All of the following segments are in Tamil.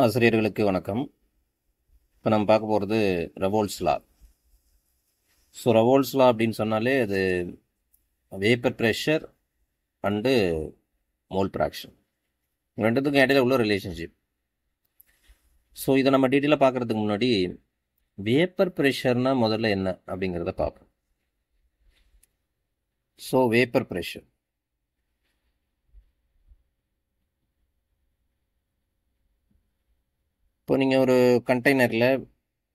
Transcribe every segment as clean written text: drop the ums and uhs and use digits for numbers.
ஆசிரியர்களுக்கு வணக்கம். இப்போ நம்ம பார்க்க போகிறது ரெவோல்ட்ஸ் லா. ஸோ ரெவோல்ட்ஸ் லா அப்படின்னு சொன்னாலே அது வேப்பர் ப்ரெஷர் அண்டு மோல் ப்ராக்ஷன் ரெண்டுத்துக்கும் இடையில உள்ள ரிலேஷன்ஷிப். ஸோ இதை நம்ம டீட்டெயிலாக பார்க்குறதுக்கு முன்னாடி வேப்பர் ப்ரெஷர்னா முதல்ல என்ன அப்படிங்கிறத பார்ப்போம். ஸோ வேப்பர் ப்ரெஷர் இப்போ நீங்கள் ஒரு கண்டெய்னரில்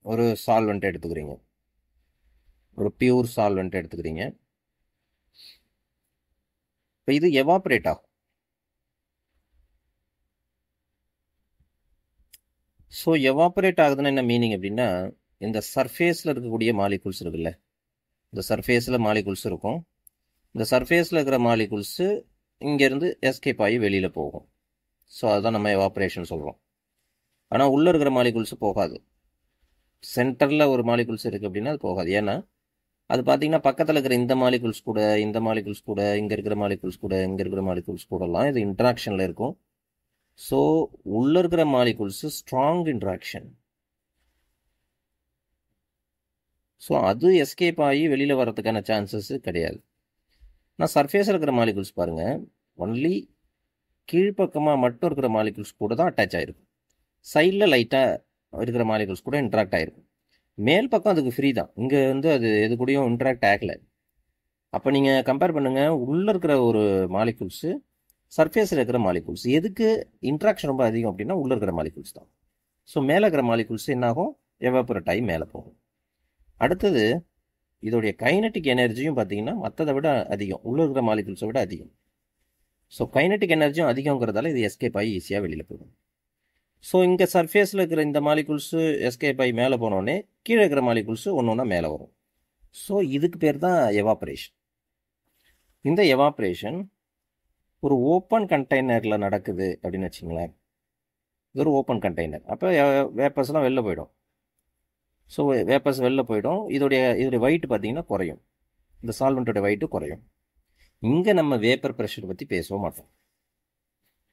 ஒரு சால்வெண்ட் எடுத்துக்கிறீங்க, ஒரு பியூர் சால்வெண்ட் எடுத்துக்கிறீங்க. இப்போ இது எவாப்ரேட் ஆகும். ஸோ எவாப்ரேட் ஆகுதுன்னா என்ன மீனிங் அப்படின்னா, இந்த சர்ஃபேஸில் இருக்கக்கூடிய மாலிகுல்ஸ் இருக்குல்ல, இந்த சர்ஃபேஸில் மாலிகுல்ஸ் இருக்கும். இந்த சர்ஃபேஸில் இருக்கிற மாலிகுல்ஸு இங்கேருந்து எஸ்கேப் ஆகி வெளியில் போகும். ஸோ அதுதான் நம்ம எவாப்ரேஷன் சொல்கிறோம். ஆனால் உள்ளே இருக்கிற மாலிகுல்ஸு போகாது. சென்டரில் ஒரு மாலிகுல்ஸ் இருக்குது அப்படின்னா அது போகாது. ஏன்னா அது பார்த்தீங்கன்னா பக்கத்தில் இருக்கிற இந்த மாலிகுல்ஸ் கூட, இந்த மாலிகுல்ஸ் கூட, இங்கே இருக்கிற மாலிகுல்ஸ் கூட, இங்கே இருக்கிற மாலிகுல்ஸ் கூடலாம் இது இன்ட்ராக்ஷனில் இருக்கும். ஸோ உள்ளே இருக்கிற மாலிகுல்ஸு ஸ்ட்ராங் இன்ட்ராக்ஷன். ஸோ அது எஸ்கேப் ஆகி வெளியில் வர்றதுக்கான சான்சஸ் கிடையாது. ஆனால் சர்ஃபேஸில் இருக்கிற மாலிகுல்ஸ் பாருங்கள், ஒன்லி கீழ்ப்பக்கமாக மட்டும் இருக்கிற மாலிகுல்ஸ் கூட தான் அட்டாச் ஆகிருக்கும். சைடில் லைட்டாக இருக்கிற மாலிகுல்ஸ் கூட இன்ட்ராக்ட் ஆகிருக்கும். மேல் பக்கம் அதுக்கு ஃப்ரீ தான். இங்கே அது எது கூடயும் இன்ட்ராக்ட் ஆகலை. அப்போ நீங்கள் கம்பேர் பண்ணுங்கள், உள்ளே இருக்கிற ஒரு மாலிகுல்ஸு சர்ஃபேஸில் இருக்கிற மாலிகுல்ஸ் எதுக்கு இன்ட்ராக்ஷன் ரொம்ப அதிகம் அப்படின்னா உள்ளே இருக்கிற மாலிகுல்ஸ் தான். ஸோ மேலே இருக்கிற மாலிகுல்ஸ் என்னாகும், எவாபரேட் ஆகி மேலே போகும். அடுத்தது இதோடைய கைனட்டிக் எனர்ஜியும் பார்த்தீங்கன்னா மற்றதை விட அதிகம், உள்ளே இருக்கிற மாலிகுல்ஸை விட அதிகம். ஸோ கைனட்டிக் எனர்ஜியும் அதிகங்கிறதால இது எஸ்கேப் ஆகி ஈஸியாக வெளியில் போகும். ஸோ இங்கே சர்ஃபேஸில் இருக்கிற இந்த மாலிகுல்ஸு எஸ்கேப் ஆகி மேலே போனோடனே கீழே இருக்கிற மாலிகுல்ஸு ஒன்று ஒன்றா மேலே வரும். ஸோ இதுக்கு பேர் தான் எவாப்ரேஷன். இந்த எவாப்ரேஷன் ஒரு ஓப்பன் கண்டெய்னரில் நடக்குது அப்படின்னு வச்சுங்களேன். இது ஒரு ஓப்பன் கண்டெய்னர். அப்போ வேப்பர்ஸ்லாம் வெளில போயிடும். ஸோ வேப்பர்ஸ் வெளில போயிடும். இதோடைய வெயிட் பார்த்தீங்கன்னா குறையும். இந்த சால்வெண்ட்டோட வெயிட்டு குறையும். இங்கே நம்ம வேப்பர் ப்ரெஷர் பற்றி பேசவே மாட்டோம்.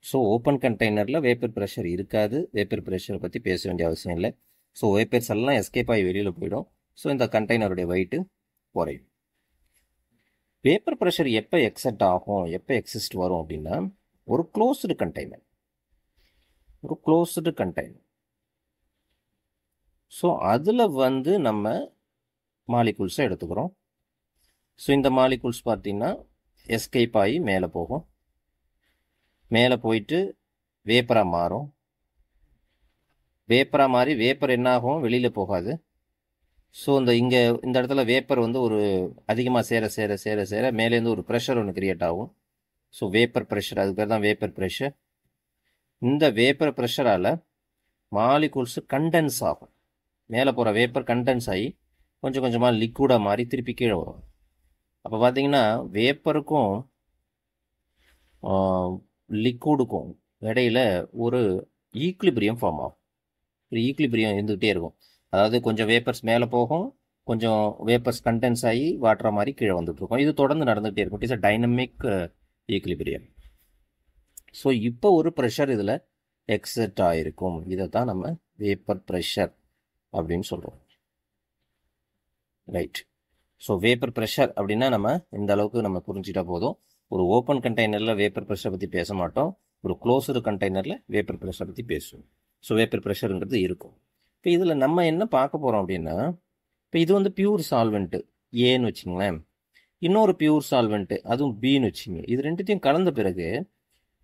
ஸோ ஓப்பன் கண்டெய்னரில் வேப்பர் ப்ரெஷர் இருக்காது. வேப்பர் ப்ரெஷரை பற்றி பேச வேண்டிய அவசியம் இல்லை. ஸோ வேப்பர்ஸ் எல்லாம் எஸ்கேப் ஆகி வெளியில் போயிடும். ஸோ இந்த கண்டெய்னருடைய வெயிட்டு குறையும். வேப்பர் ப்ரெஷர் எப்போ எக்ஸட் ஆகும், எப்போ எக்ஸிஸ்ட் வரும் அப்படின்னா, ஒரு க்ளோஸ்டு கண்டெய்னர். ஸோ அதில் நம்ம மாலிகுல்ஸை எடுத்துக்கிறோம். ஸோ இந்த மாலிகுல்ஸ் பார்த்தீங்கன்னா எஸ்கேப் ஆகி மேலே போகும். மேலே போயிட்டு வேப்பராக மாறும். வேப்பராக மாறி வேப்பர் என்ன ஆகும், வெளியில் போகாது. ஸோ இந்த இடத்துல வேப்பர் ஒரு அதிகமாக சேர மேலேருந்து ஒரு ப்ரெஷர் ஒன்று கிரியேட் ஆகும். ஸோ வேப்பர் ப்ரெஷர், அதுக்கு பேர் தான் வேப்பர் ப்ரெஷர். இந்த வேப்பர் ப்ரெஷரால் மாலிகுல்ஸு கண்டென்ஸ் ஆகும். மேலே போகிற வேப்பர் கண்டென்ஸ் ஆகி கொஞ்சம் கொஞ்சமாக லிக்விடாக மாறி திருப்பி கீழே வரும். அப்போ பார்த்தீங்கன்னா வேப்பருக்கும் லிக்விடுக்கும் இடையில் ஒரு ஈக்லிபிரியம் ஃபார்ம் ஆகும். ஒரு ஈக்லிபிரியம் இருந்துக்கிட்டே இருக்கும். அதாவது கொஞ்சம் வேப்பர்ஸ் மேலே போகும், கொஞ்சம் வேப்பர்ஸ் கண்டென்ஸ் ஆகி வாட்டர் மாதிரி கீழே வந்துட்டுருக்கும். இது தொடர்ந்து நடந்துகிட்டே இருக்கும். It is a dynamic equilibrium. So இப்போ ஒரு ப்ரெஷர் இதில் எக்ஸட் ஆகிருக்கும். இதை தான் நம்ம வேப்பர் ப்ரெஷர் அப்படின்னு சொல்கிறோம். ரைட். ஸோ வேப்பர் ப்ரெஷர் அப்படின்னா நம்ம இந்த அளவுக்கு நம்ம புரிஞ்சிட்டா போதும். ஒரு ஓப்பன் கண்டெய்னரில் வேப்பர் ப்ரெஷரை பற்றி பேச மாட்டோம். ஒரு க்ளோஸ்டு கண்டெய்னரில் வேப்பர் ப்ரெஷரை பற்றி பேசுவோம். ஸோ வேப்பர் ப்ரெஷருங்கிறது இருக்கும். இப்போ இதில் நம்ம என்ன பார்க்க போகிறோம் அப்படின்னா, இப்போ இது பியூர் சால்வெண்ட்டு ஏன்னு வச்சுங்களேன், இன்னொரு பியூர் சால்வெண்ட்டு அதுவும் பின்னு வச்சுங்க. இது ரெண்டுத்தையும் கலந்த பிறகு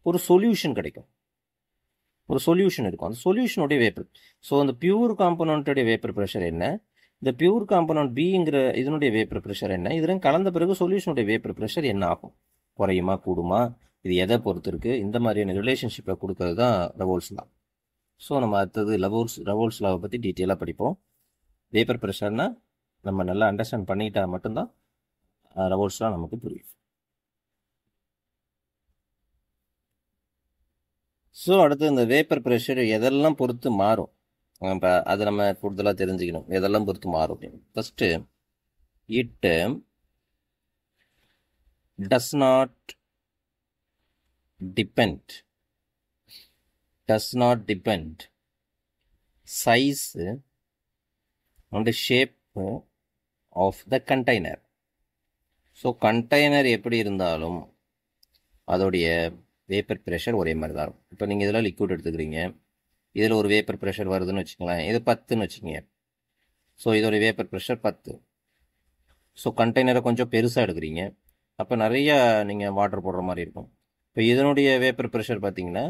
ஒரு சொல்யூஷன் கிடைக்கும். ஒரு சொல்யூஷன் இருக்கும். அந்த சொல்யூஷனுடைய வேப்பர், ஸோ அந்த பியூர் காம்பனண்ட்டுடைய வேப்பர் ப்ரெஷர் என்ன, இந்த பியூர் காம்பனண்ட் பிங்கிற இதனுடைய வேப்பர் ப்ரெஷர் என்ன, இதெல்லாம் கலந்த பிறகு சொல்யூஷனுடைய வேப்பர் ப்ரெஷர் என்ன ஆகும், குறையுமா கூடுமா, இது எதை பொறுத்து இருக்குது, இந்த மாதிரியான ரிலேஷன்ஷிப்பை கொடுக்கறது தான் ரெவோல்ட்ஸ் லா. ஸோ நம்ம அடுத்தது ரெவோல்ட்ஸ் லாவை பற்றி டீட்டெயிலாக படிப்போம். வேப்பர் ப்ரெஷர்னால் நம்ம நல்லா அண்டர்ஸ்டாண்ட் பண்ணிக்கிட்டால் மட்டும்தான் ரெவோல்ட்ஸ் லா நமக்கு புரியும். ஸோ அடுத்து இந்த வேப்பர் ப்ரெஷர் எதெல்லாம் பொறுத்து மாறும், இப்போ அதை நம்ம கூடுதலாக தெரிஞ்சுக்கணும். எதெல்லாம் பொறுத்து மாறும் அப்படின்னு. First, it does not depend size and shape of the container. So container எப்படி இருந்தாலும் அதோடைய வேப்பர் ப்ரெஷர் ஒரே மாதிரி தான் இருக்கும். இப்போ நீங்கள் இதில் லிக்விட் எடுத்துக்கிறீங்க, இதில் ஒரு வேப்பர் ப்ரெஷர் வருதுன்னு வச்சுக்கலாம், இது 10ன்னு வச்சுக்கோங்க. ஸோ இதோடைய வேப்பர் ப்ரெஷர் 10. ஸோ கண்டெய்னரை கொஞ்சம் பெருசாக எடுக்கிறீங்க, அப்போ நிறையா நீங்கள் வாட்டர் போடுற மாதிரி இருக்கும். இப்போ இதனுடைய வேப்பர் ப்ரெஷர் பார்த்தீங்கன்னா,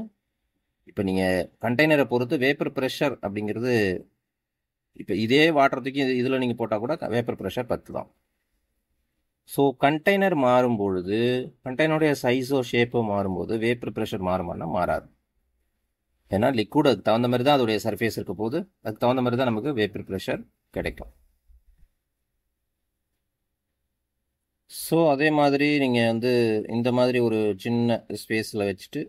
இப்போ நீங்கள் கண்டெய்னரை பொறுத்து வேப்பர் ப்ரெஷர் அப்படிங்கிறது, இப்போ இதே வாட்டர் தூக்கி இதில் நீங்கள் போட்டால் கூட வேப்பர் ப்ரெஷர் 10 தான். ஸோ கண்டெய்னர் மாறும்பொழுது கண்டெய்னருடைய சைஸோ ஷேப்போ மாறும்போது வேப்பர் ப்ரெஷர் மாறுமானா மாறாது. ஏன்னா லிக்விட் அதுக்கு தகுந்த மாதிரி தான் அதோடைய சர்ஃபேஸ் இருக்க போது, அதுக்கு தகுந்த மாதிரி தான் நமக்கு வேப்பர் ப்ரெஷர் கிடைக்கும். ஸோ அதே மாதிரி நீங்கள் வந்து இந்த மாதிரி ஒரு சின்ன ஸ்பேஸில் வச்சுட்டு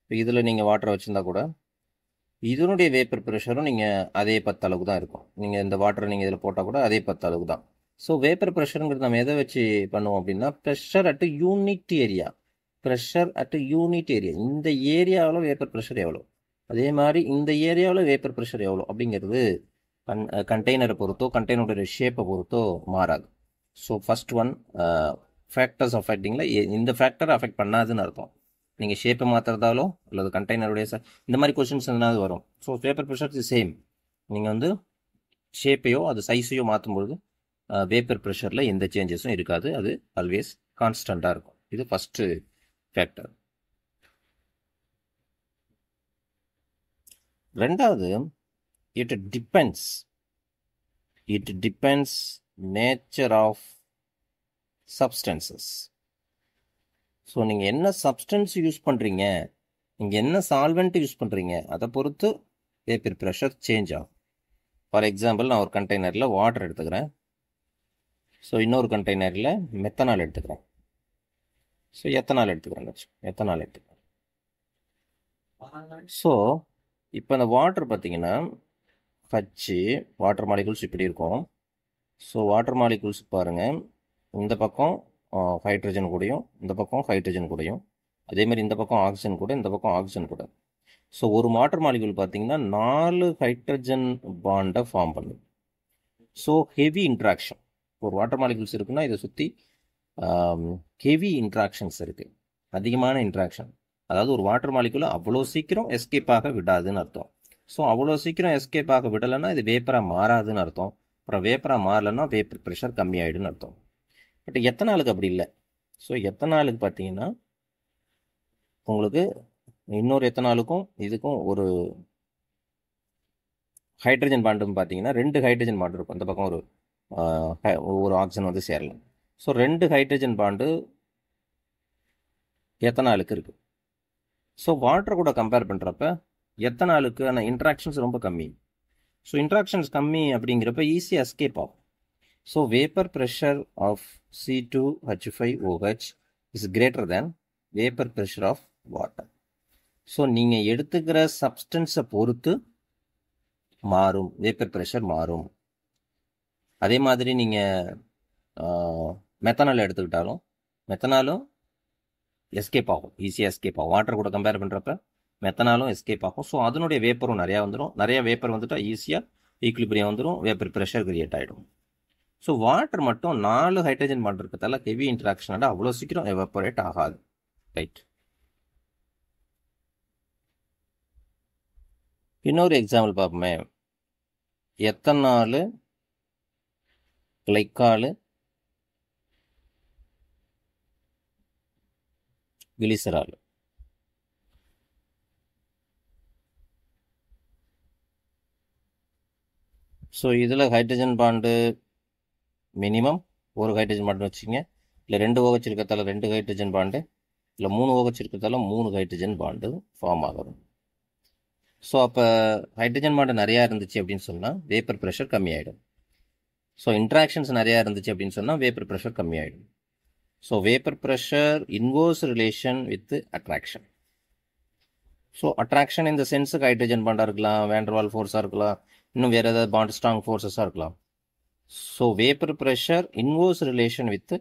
இப்போ இதில் நீங்கள் வாட்டரை வச்சுருந்தா கூட இதனுடைய வேப்பர் ப்ரெஷரும் நீங்கள் அதே 10 அளவுக்கு தான் இருக்கும். நீங்கள் இந்த வாட்டரை நீங்கள் இதில் போட்டால் கூட அதே 10 அளவுக்கு தான். ஸோ வேப்பர் ப்ரெஷருங்கிறது நம்ம எதை வச்சு பண்ணுவோம் அப்படின்னா, pressure at unit area. Pressure at unit area, இந்த ஏரியாவில் வேப்பர் ப்ரெஷர் எவ்வளோ, அதே மாதிரி இந்த ஏரியாவில் வேப்பர் ப்ரெஷர் எவ்வளோ அப்படிங்கிறது கண்டெய்னரை பொறுத்தோ கண்டெய்னருடைய ஷேப்பை பொறுத்தோ மாறாது. ஸோ ஃபஸ்ட் ஒன் ஃபேக்டர்ஸ் அஃபெக்டிங்கில் இந்த ஃபேக்டர் அஃபெக்ட் பண்ணாதுன்னு அர்த்தம். நீங்கள் ஷேப்பை மாற்றுறதாலோ அல்லது கண்டெய்னருடைய இந்த மாதிரி கொஷின்ஸ் எதனாவது வரும். So vapour pressure is same. நீங்கள் வந்து ஷேப்பையோ அது சைஸையோ மாற்றும்பொழுது வேப்பர் ப்ரெஷரில் எந்த சேஞ்சஸும் இருக்காது, அது ஆல்வேஸ் கான்ஸ்டண்ட்டாக இருக்கும். இது ஃபஸ்ட்டு ஃபேக்டர். ரெண்டாவது, it depends nature of substances. So நீங்கள் என்ன சப்ஸ்டன்ஸ் யூஸ் பண்ணுறீங்க, நீங்கள் என்ன சால்வெண்ட் யூஸ் பண்ணுறீங்க, அதை பொறுத்து வேப்பர் ப்ரெஷர் சேஞ்ச் ஆகும். ஃபார் எக்ஸாம்பிள், நான் ஒரு கண்டெய்னரில் வாட்டர் எடுத்துக்கிறேன், ஸோ இன்னொரு கண்டெய்னரில் மெத்தனால் எடுத்துக்கிறேன், ஸோ எத்தனால் எடுத்துக்கிறேன். ஸோ இப்போ அந்த வாட்டர் பார்த்தீங்கன்னா வாட்டர் மாலிகுல்ஸ் இப்படி இருக்கும். ஸோ வாட்டர் மாலிகுல்ஸ் பாருங்கள், இந்த பக்கம் ஹைட்ரஜன் கூடயும் இந்த பக்கம் ஹைட்ரஜன் கூடயும், அதேமாதிரி இந்த பக்கம் ஆக்சிஜன் கூட இந்த பக்கம் ஆக்சிஜன் கூட. ஸோ ஒரு வாட்டர் மாலிகுல் பார்த்தீங்கன்னா 4 ஹைட்ரஜன் பாண்டை ஃபார்ம் பண்ணுது. ஸோ ஹெவி இன்ட்ராக்ஷன் ஒரு வாட்டர் மாலிகுல்ஸ் இருக்குன்னா இதை சுற்றி ஹெவி இன்ட்ராக்ஷன்ஸ் இருக்குது, அதிகமான இன்ட்ராக்ஷன். அதாவது ஒரு வாட்டர் மாலிகுலை அவ்வளோ சீக்கிரம் எஸ்கேப் ஆக விடாதுன்னு அர்த்தம். ஸோ அவ்வளோ சீக்கிரம் எஸ்கேப் ஆக விடலைன்னா இது வேப்பராக மாறாதுன்னு அர்த்தம். அப்புறம் வேப்பராக மாறலைன்னா வேப்பர் ப்ரெஷர் கம்மியாயிடுன்னு அர்த்தம். பட் எத்தனாலுக்கு அப்படி இல்லை. ஸோ எத்தனாலுக்கு பார்த்தீங்கன்னா உங்களுக்கு இன்னொரு எத்தனாலுக்கும் இதுக்கும் ஒரு ஹைட்ரஜன் பாண்டும் பார்த்தீங்கன்னா 2 ஹைட்ரஜன் பாண்டு இருக்கும். அந்த பக்கம் ஒரு ஆக்சிஜன் வந்து சேரலாம். ஸோ 2 ஹைட்ரஜன் பாண்டு எத்தனாலுக்கு இருக்குது. ஸோ வாட்டர் கூட கம்பேர் பண்ணுறப்ப எத்தனாலுக்கான இன்ட்ராக்ஷன்ஸ் ரொம்ப கம்மி. ஸோ இன்ட்ராக்ஷன்ஸ் கம்மி அப்படிங்கிறப்ப ஈஸியாக எஸ்கேப் ஆகும். So vapour pressure of C2H5OH is greater than vapour pressure of water. So நீங்கள் எடுத்துக்கிற சப்ஸ்டன்ஸை பொறுத்து மாறும், வேப்பர் ப்ரெஷர் மாறும். அதே மாதிரி நீங்கள் மெத்தனால் எடுத்துக்கிட்டாலும் மெத்தனாலும் எஸ்கேப் ஆகும், ஈஸியாக எஸ்கேப் ஆகும். வாட்டர் கூட கம்பேர் பண்ணுறப்ப மெத்தனாலும் எஸ்கேப் ஆகும். ஸோ அதனுடைய வேப்பரும் நிறையா வந்துடும். நிறையா வேப்பர் வந்துட்டால் ஈஸியாக ஈக்குலிபிரியம் வந்துடும், வேப்பர் ப்ரெஷர் கிரியேட் ஆகிடும். ஸோ வாட்டர் மட்டும் 4 ஹைட்ரஜன் பாண்ட் இருக்கிறதால ஹெவி இன்ட்ராக்ஷனோட அவ்வளோ சீக்கிரம் எவாப்பரேட் ஆகாது. ரைட். இன்னொரு எக்ஸாம்பிள் பார்ப்போமே. Ethanol, glycol, glycerol. ஸோ இதில் ஹைட்ரஜன் பாண்டு மினிமம் ஒரு ஹைட்ரஜன் பாண்டு வச்சுங்க, இல்லை 2 OH இருக்கிறதால 2 ஹைட்ரஜன் பாண்டு, இல்லை 3 OH இருக்கிறதால 3 ஹைட்ரஜன் பாண்டு ஃபார்ம் ஆகும். ஸோ அப்போ ஹைட்ரஜன் பாண்டு நிறையா இருந்துச்சு அப்படின்னு சொன்னால் வேப்பர் ப்ரெஷர் கம்மியாயிடும். ஸோ இன்ட்ராக்ஷன்ஸ் நிறையா இருந்துச்சு அப்படின்னு சொன்னால் வேப்பர் ப்ரெஷர் கம்மியாயிடும். So vapour pressure inverse relation with attraction. So attraction இந்த சென்ஸுக்கு ஹைட்ரஜன் பாண்டாக இருக்கலாம், வேண்டர்வால் ஃபோர்ஸாக இருக்கலாம், இன்னும் வேறு ஏதாவது பாண்ட் ஸ்ட்ராங் ஃபோர்ஸஸாக இருக்கலாம். So vapour pressure inverse relation with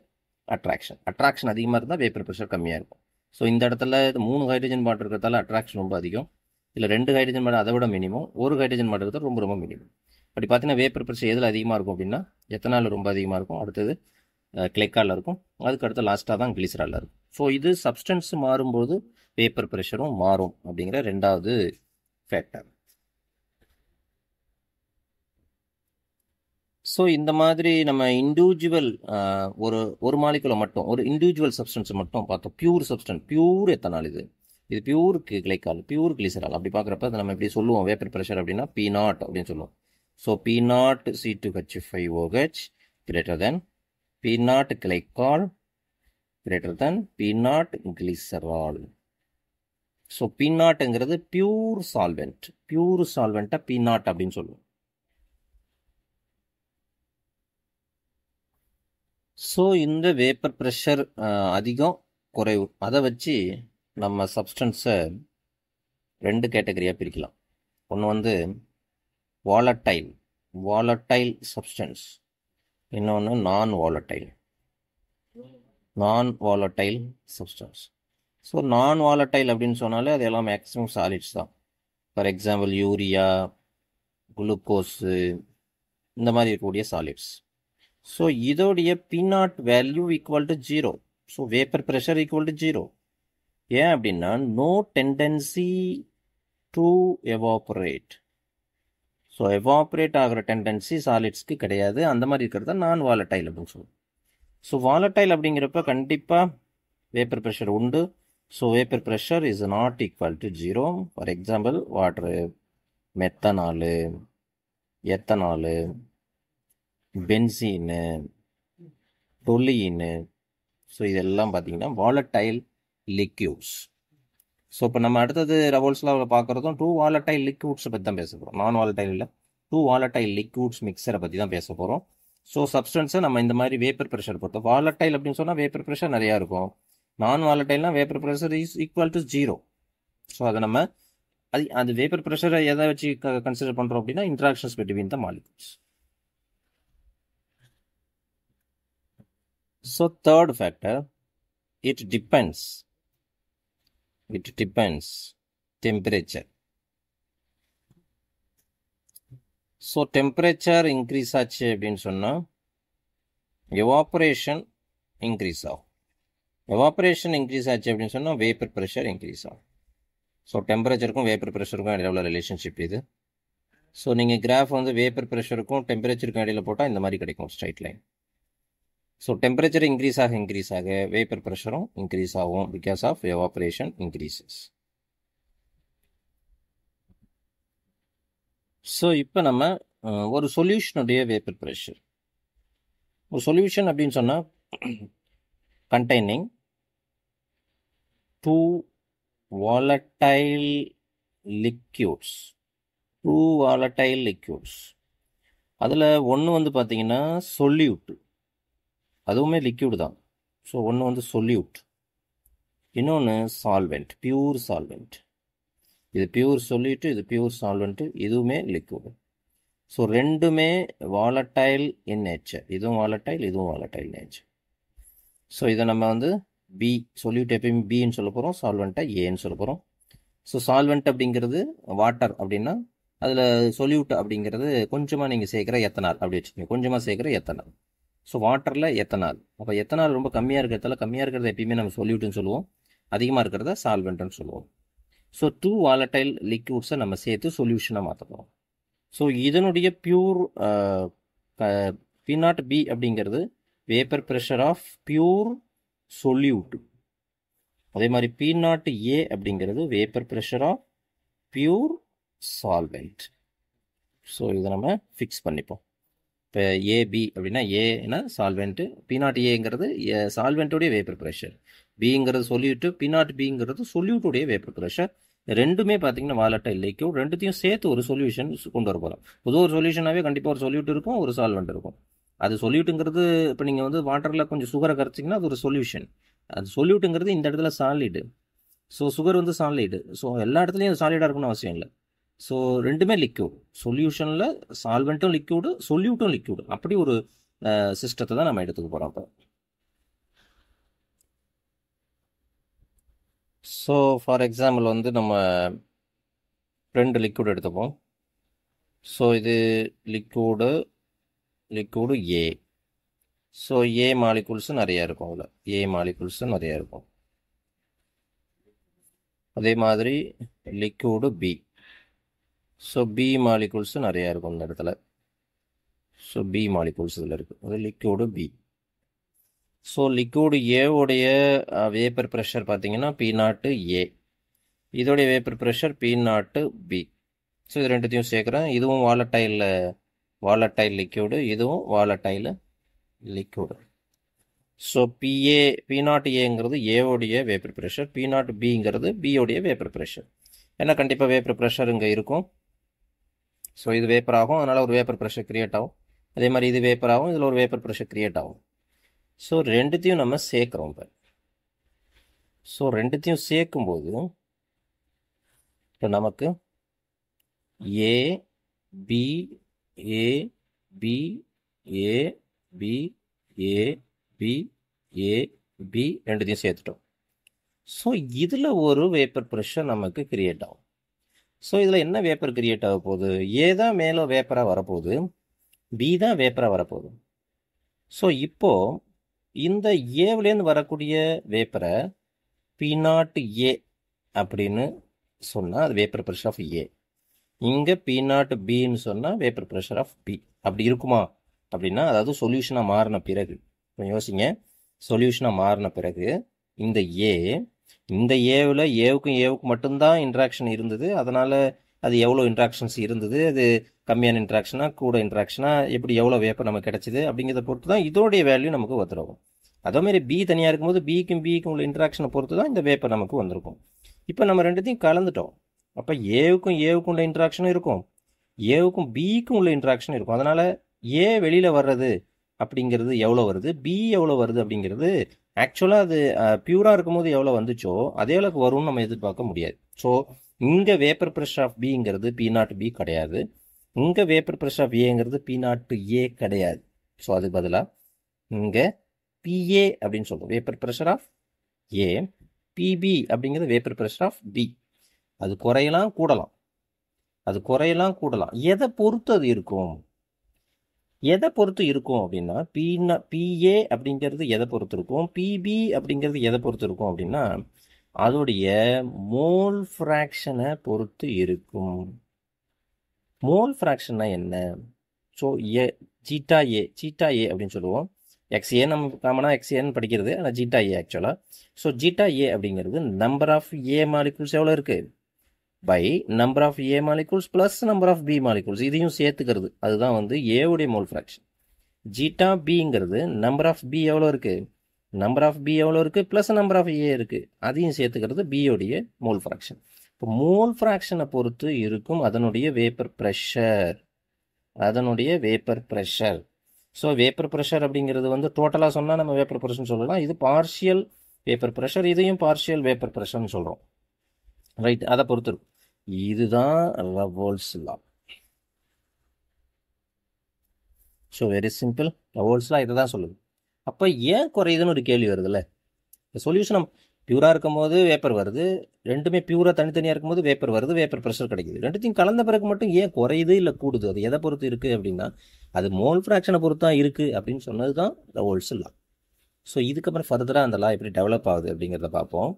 attraction. Attraction அதிகமாக இருந்தால் வேப்பர் ப்ரெஷர் கம்மியாக இருக்கும். ஸோ இந்த இடத்துல 3 ஹைட்ரஜன் பாண்ட் இருக்கிறதால அட்ராக்ஷன் ரொம்ப அதிகம், இல்லை 2 ஹைட்ரஜன் மாட்டம் அதை விட மினிமம், 1 ஹைட்ரஜன் மாட்டம் இருக்கிறது ரொம்ப ரொம்ப மினிமம். அப்படி பார்த்தீங்கன்னா வேப்பர் ப்ரெஷர் எதில் அதிகமாக இருக்கும் அப்படின்னா எத்தனால் ரொம்ப அதிகமாக இருக்கும், அடுத்தது கிளைக்காலில் இருக்கும், அதுக்கு அடுத்து லாஸ்ட்டாக தான் கிளிசராலில் இருக்கும். ஸோ இது சப்ஸ்டன்ஸ் மாறும்போது வேப்பர் ப்ரெஷரும் மாறும் அப்படிங்கிற ரெண்டாவது ஃபேக்டர். ஸோ இந்த மாதிரி நம்ம இண்டிவிஜுவல் ஒரு மாலிகுலை மட்டும், ஒரு இண்டிவிஜுவல் சப்ஸ்டன்ஸ் மட்டும் பார்த்தோம். பியூர் சப்ஸ்டன்ஸ், பியூர் எத்தனால், இது பியூர் கிளைக்கால், பியூர் கிளிசரால். அப்படி பார்க்குறப்ப அதை நம்ம எப்படி சொல்லுவோம் வேப்பர் ப்ரெஷர் அப்படின்னா P0 அப்படின்னு சொல்லுவோம். So P0 C2H5OH greater than P0 glycol greater than P0 glycerol. So P0ங்கிறது பியூர் சால்வெண்ட், பியூர் சால்வெண்ட்டை P0 அப்படின்னு சொல்லுவோம். ஸோ இந்த வேப்பர் ப்ரெஷர் அதிகம் குறைவு, அதை வச்சு நம்ம சப்ஸ்டன்ஸை 2 கேட்டகரியாக பிரிக்கலாம். ஒன்று வந்து வாலட்டைல் சப்ஸ்டன்ஸ், இன்னொன்று non volatile substance. So non volatile அப்படின்னு சொன்னாலே அது எல்லாம் மேக்ஸிமம் சாலிட்ஸ் தான். ஃபார் எக்ஸாம்பிள் யூரியா, குளுக்கோஸு, இந்த மாதிரி இருக்கக்கூடிய சாலிட்ஸ். ஸோ இதோடைய P0 value equal to 0. So vapour pressure equal to 0. ஏன் அப்படின்னா no tendency to evaporate. So evaporate ஆகிற டெண்டன்சி சாலிட்ஸ்க்கு கிடையாது. அந்த மாதிரி இருக்கிறத நான் வாலட்டைல் அப்படின்னு சொல்லுவோம். ஸோ வாலட்டைல் அப்படிங்கிறப்ப கண்டிப்பாக வேப்பர் ப்ரெஷர் உண்டு. So vapour pressure is not equal to 0. For example water, methanol, ethanol, benzene, toluene. So இதெல்லாம் பார்த்தீங்கன்னா வாலட்டைல் லிக்யூட்ஸ். ஸோ இப்போ நம்ம அடுத்தது ரவோல்ஸ் லாவில் பார்க்குறதும் 2 வாலட்டைல் லிக்யூட்ஸை பற்றி தான் பேச போகிறோம். நான் வாலட்டைல் இல்லை, 2 வாலட்டைல் லிக்யூட்ஸ் மிக்சரை பற்றி தான் பேச போகிறோம். ஸோ சப்ஸ்டன்ஸை நம்ம இந்த மாதிரி வேப்பர் ப்ரெஷர் பொறுத்தோம். வாலட்டைல் அப்படின்னு சொன்னால் வேப்பர் ப்ரெஷர் நிறையா இருக்கும். நான் வாலட்டைல்னா vapour pressure is equal to 0. So அதை நம்ம அது வேப்பர் ப்ரெஷரை எதை வச்சு கன்சிடர் பண்ணுறோம் அப்படின்னா interactions between the molecules. So third factor, it depends temperature. So temperature increase ஆச்சு அப்படின்னு சொன்னால் எவாபரேஷன் இன்க்ரீஸ் ஆகும். எவாபரேஷன் இன்க்ரீஸ் ஆச்சு அப்படின்னு சொன்னால் வேப்பர் ப்ரெஷர் இன்க்ரீஸ் ஆகும். ஸோ டெம்பரேச்சருக்கும் வேப்பர் ப்ரெஷருக்கும் இடையில உள்ள ரிலேஷன்ஷிப் இது. ஸோ நீங்கள் கிராஃப் வந்து வேப்பர் ப்ரெஷருக்கும் டெம்பரேச்சருக்கும் இடையில போட்டால் இந்த மாதிரி கிடைக்கும், straight line. So temperature increase ஆக வேப்பர் ப்ரெஷரும் இன்க்ரீஸ் ஆகும் because of evaporation increases. So இப்போ நம்ம ஒரு சொல்யூஷனுடைய வேப்பர் ப்ரெஷர், ஒரு சொல்யூஷன் அப்படின்னு சொன்னால் கண்டெய்னிங் 2 volatile liquids. அதில் ஒன்று வந்து பார்த்தீங்கன்னா சொல்யூட், அதுவுமே லிக்யூடு தான். ஸோ ஒன்று வந்து சொல்யூட், இன்னொன்று சால்வெண்ட், பியூர் சால்வெண்ட். இது பியூர் சொல்யூட்டு, இது பியூர் சால்வெண்ட்டு, இதுவுமே லிக்யூடு. ஸோ ரெண்டுமே வாலட்டைல் இன் நேச்சர், இதுவும் வாலட்டைல், இதுவும் வாலட்டைல் நேச்சர். ஸோ இதை நம்ம வந்து பி சொல்யூட் எப்பயுமே பின்னு சொல்ல போகிறோம், சால்வெண்ட்டை ஏன்னு சொல்ல போகிறோம். ஸோ சால்வெண்ட் அப்படிங்கிறது வாட்டர் அப்படின்னா அதில் சொல்யூட் அப்படிங்கிறது கொஞ்சமாக நீங்கள் சேர்க்குற எத்தனால் அப்படி வச்சுக்கோங்க, கொஞ்சமாக சேர்க்குற எத்தனால். ஸோ வாட்டரில் எத்தனால், அப்போ எத்தனால் ரொம்ப கம்மியாக இருக்கிறதால கம்மியாக இருக்கிறத எப்பயுமே நம்ம சொல்யூட்டுன்னு சொல்லுவோம், அதிகமாக இருக்கிறத சால்வெண்ட்டுன்னு சொல்லுவோம். ஸோ 2 வாலட்டைல் லிக்யூட்ஸை நம்ம சேர்த்து சொல்யூஷனாக மாற்ற போகிறோம். ஸோ இதனுடைய பியூர் P0B அப்படிங்கிறது vapour pressure of pure solute. அதே மாதிரி P0A அப்படிங்கிறது vapour pressure of pure solvent. So இதை நம்ம ஃபிக்ஸ் பண்ணிப்போம். இப்போ ஏபி அப்படின்னா ஏன்னா சால்வெண்ட்டு, P0Aங்கிறது சால்வெண்ட்டுடைய வேப்பர் ப்ரெஷர், பிங்கிறது சொல்யூட்டு, P0Bங்கிறது சொல்யூட்டுடைய வேப்பர் ப்ரெஷர். ரெண்டுமே பார்த்தீங்கன்னா வாலட்டைல் லிக்யூட், ரெண்டுத்தையும் சேர்த்து ஒரு சொல்யூஷன் கொண்டு வர போகிறோம். பொதுவாக ஒரு சொல்யூஷனாகவே கண்டிப்பாக ஒரு சொல்யூட் இருக்கும், ஒரு சால்வெண்ட் இருக்கும். அது சொல்யூட்டுங்கிறது இப்போ நீங்கள் வந்து வாட்டரில் கொஞ்சம் சுகரை கரைச்சிங்கன்னா அது ஒரு சொல்யூஷன். அது சொல்யூட்டுங்கிறது இந்த இடத்துல சாலிடு. ஸோ சுகர் வந்து சாலிடு. ஸோ எல்லா இடத்துலையும் சாலிடாக இருக்கணும்னு அவசியம் இல்லை. ஸோ ரெண்டுமே லிக்யூட், சொல்யூஷனில் சால்வெண்ட்டும் லிக்யூடு, சொல்யூட்டும் லிக்யூடு, அப்படி ஒரு சிஸ்டத்தை தான் நம்ம எடுத்துக்க போகிறோம் இப்போ. ஸோ ஃபார் எக்ஸாம்பிள் வந்து நம்ம 2 லிக்விட் எடுத்துப்போம். ஸோ இது லிக்விடு ஏ. ஸோ ஏ மாலிகுல்ஸு நிறையா இருக்கும். அதில் ஏ மாலிகுல்ஸு நிறையா இருக்கும். அதே மாதிரி liquid B. So B molecules நிறையா இருக்கும் இந்த இடத்துல. ஸோ பி மாலிகுல்ஸ் இதில் இருக்குது. அது லிக்விடு பி. ஸோ லிக்விடு ஏவுடைய வேப்பர் ப்ரெஷர் பார்த்தீங்கன்னா P0 ஏ. இதோடைய vapour pressure P0 B. So இது ரெண்டுத்தையும் சேர்க்குறேன். இதுவும் வாலட்டைல் லிக்விடு, இதுவும் வாலட்டைல் லிக்விடு. ஸோ P0 ஏங்கிறது ஏவுடைய வேப்பர் ப்ரெஷர், P0 பிங்கிறது பியோடைய வேப்பர் ப்ரெஷர். ஏன்னா கண்டிப்பாக வேப்பர் ப்ரெஷர் இங்கே இருக்கும். ஸோ இது வேப்பர் ஆகும், அதனால் ஒரு வேப்பர் ப்ரெஷர் க்ரியேட் ஆகும். அதே மாதிரி இது வேப்பர் ஆகும், இதில் ஒரு வேப்பர் ப்ரெஷர் க்ரியேட் ஆகும். ஸோ ரெண்டுத்தையும் நம்ம சேர்க்குறோம். இப்போ ஸோ ரெண்டுத்தையும் சேர்க்கும்போது இப்போ நமக்கு ஏ B A B A B A B A B ரெண்டுத்தையும் சேர்த்துட்டோம். ஸோ இதில் ஒரு வேப்பர் ப்ரெஷர் நமக்கு கிரியேட் ஆகும். ஸோ இதில் என்ன வேப்பர் கிரியேட் ஆக போகுது? ஏ தான் மேலே வேப்பராக வரப்போகுது, பி தான் வேப்பராக வரப்போகுது. ஸோ இப்போது இந்த ஏவிலேருந்து வரக்கூடிய வேப்பரை P0 ஏ அப்படின்னு சொன்னால் அது வேப்பர் ப்ரெஷர் ஆஃப் ஏ. இங்கே P0 பின்னு சொன்னால் வேப்பர் ப்ரெஷர் ஆஃப் பி. அப்படி இருக்குமா அப்படின்னா, அதாவது சொல்யூஷனாக மாறின பிறகு, இப்போ யோசிங்க, சொல்யூஷனாக மாறின பிறகு இந்த ஏவில் ஏவுக்கும் மட்டும்தான் இன்ட்ராக்ஷன் இருந்தது. அதனால் அது எவ்வளோ இன்ட்ராக்ஷன்ஸ் இருந்தது, அது கம்மியான இன்ட்ராக்ஷனா கூட இன்ட்ராக்ஷனா, எப்படி எவ்வளோ வேப்பர் நமக்கு கிடச்சிது அப்படிங்கிறத பொறுத்து தான் இதோடைய வேல்யூ நமக்கு வந்துடும். அதேமாதிரி பி தனியாக இருக்கும்போது பிக்கும் உள்ள இன்ட்ராக்ஷனை பொறுத்து தான் இந்த வேப்பர் நமக்கு வந்திருக்கும். இப்போ நம்ம ரெண்டுத்தையும் கலந்துட்டோம். அப்போ ஏவுக்கும் உள்ள இன்ட்ராக்ஷனும் இருக்கும், ஏவுக்கும் பிக்கும் உள்ள இன்ட்ராக்ஷனும் இருக்கும். அதனால் ஏ வெளியில் வர்றது அப்படிங்கிறது எவ்வளோ வருது, பி எவ்வளோ வருது அப்படிங்கிறது ஆக்சுவலாக அது பியூராக இருக்கும்போது எவ்வளோ வந்துச்சோ அதே அளவுக்கு வரும்னு நம்ம எதிர்பார்க்க முடியாது. ஸோ இங்கே வேப்பர் ப்ரெஷர் ஆஃப் பிங்கிறது P0 பி கிடையாது, இங்கே வேப்பர் ப்ரெஷர் ஆஃப் ஏங்கிறது P0 ஏ கிடையாது. ஸோ அதுக்கு பதிலாக இங்கே PA அப்படின்னு சொல்கிறோம், vapour pressure of A. PB அப்படிங்கிறது வேப்பர் ப்ரெஷர் ஆஃப் பி. அது குறையலாம் கூடலாம், எதை பொறுத்து அது இருக்கும்? எதை பொறுத்து இருக்கும் அப்படின்னா, PA அப்படிங்கிறது எதை பொறுத்து இருக்கும், PB அப்படிங்கிறது எதை பொறுத்து இருக்கும் அப்படின்னா, அதோடைய மோல் ஃப்ராக்ஷனை பொறுத்து இருக்கும். மோல் ஃப்ராக்ஷன்னா என்ன? ஸோ ஜீட்டா ஏ அப்படின்னு சொல்லுவோம். XA நம்ம காமனாக XAன்னு படிக்கிறது, ஆனால் ஜீட்டா ஏ ஆக்சுவலாக. ஸோ ஜீட்டா ஏ அப்படிங்கிறது நம்பர் ஆஃப் ஏ மாலிகுல்ஸ் எவ்வளோ இருக்குது by number of A molecules plus number of B molecules, இதையும் சேர்த்துக்கிறது. அதுதான் வந்து ஏவுடைய மோல் ஃப்ராக்ஷன். ஜீட்டா பிங்கிறது நம்பர் ஆஃப் பி எவ்வளோ இருக்குது, ப்ளஸ் நம்பர் ஆஃப் ஏ இருக்குது, அதையும் சேர்த்துக்கிறது பியோடைய மோல் ஃப்ராக்ஷன். இப்போ மோல் ஃப்ராக்ஷனை பொறுத்து இருக்கும் அதனுடைய vapour pressure. So vapour pressure அப்படிங்கிறது வந்து டோட்டலாக சொன்னால் நம்ம வேப்பர் ப்ரெஷர்னு சொல்லலாம். இது பார்ஷியல் வேப்பர் ப்ரெஷர், இதையும் பார்ஷியல் வேப்பர் ப்ரெஷர்னு சொல்கிறோம். ரைட், அதை பொறுத்து இருக்கும். இதுதான் ரவோல்ஸ் லா. ஸோ வெரி சிம்பிள், ரவோல்ஸ் லா இதை தான் சொல்லுது. அப்போ ஏன் குறையுதுன்னு ஒரு கேள்வி வருதுல்ல. இந்த சொல்யூஷன் பியூராக இருக்கும் போது வேப்பர் வருது, ரெண்டுமே பியூராக தனித்தனியாக இருக்கும்போது வேப்பர் வருது, வேப்பர் ப்ரெஷர் கிடைக்குது. ரெண்டுத்தையும் கலந்த பிறகு மட்டும் ஏன் குறையுது இல்லை கூடுது? அது எதை பொறுத்து இருக்குது அப்படின்னா, அது மோல் ஃப்ராக்ஷனை பொறுத்து தான் இருக்குது அப்படின்னு சொன்னது தான் ரவோல்ஸ் லா. ஸோ இதுக்கப்புறம் ஃபர்தராக அந்த லா எப்படி டெவலப் ஆகுது அப்படிங்கிறத பார்ப்போம்.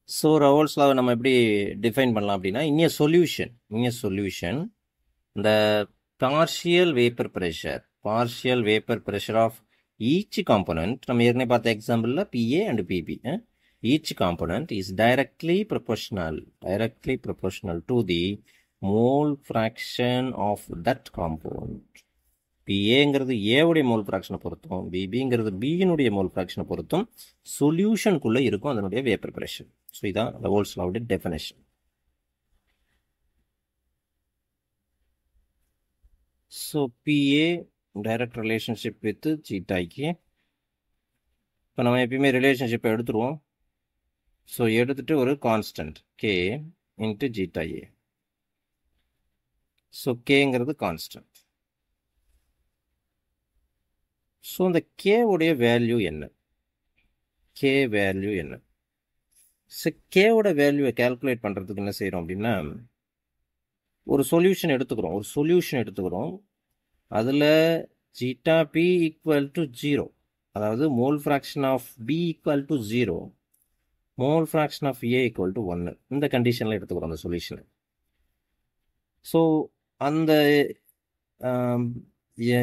ஸோ ரவோல்ஸ் லாவை நம்ம எப்படி டிஃபைன் பண்ணலாம் அப்படின்னா, இங்கே சொல்யூஷன் இந்த partial vapour pressure of each component, நம்ம ஏற்கனவே பார்த்த எக்ஸாம்பிளில் PA and PB, each component is directly proportional to the mole fraction of that compound. PAங்கிறது ஏவுடைய மோல் ஃப்ராக்ஷனை பொறுத்தும், BBங்கிறது பியினுடைய மோல் ஃப்ராக்ஷனை பொறுத்தும் சொல்யூஷனுக்குள்ளே இருக்கும் அதனுடைய வேப்பர் ப்ரெஷர். ஸோ இதான் ரவோல்ஸ் லாவுடைய definition. So PA direct relationship with ஜீட்டாய்க்கு. இப்போ நம்ம எப்பயுமே ரிலேஷன்ஷிப்பை எடுத்துருவோம். ஸோ எடுத்துகிட்டு ஒரு constant K into zeta A. So Kங்கிறது கான்ஸ்டன்ட். ஸோ இந்த K உடைய வேல்யூ என்ன? கேவோட வேல்யூவை கால்குலேட் பண்ணுறதுக்கு என்ன செய்கிறோம் அப்படின்னா, ஒரு சொல்யூஷன் எடுத்துக்கிறோம். அதில் ஜீட்டா பி ஈக்குவல் டு 0, அதாவது mole fraction of B equal to 0, mole fraction of A equal to 1. இந்த கண்டிஷனில் எடுத்துக்கிறோம் அந்த சொல்யூஷனை. ஸோ அந்த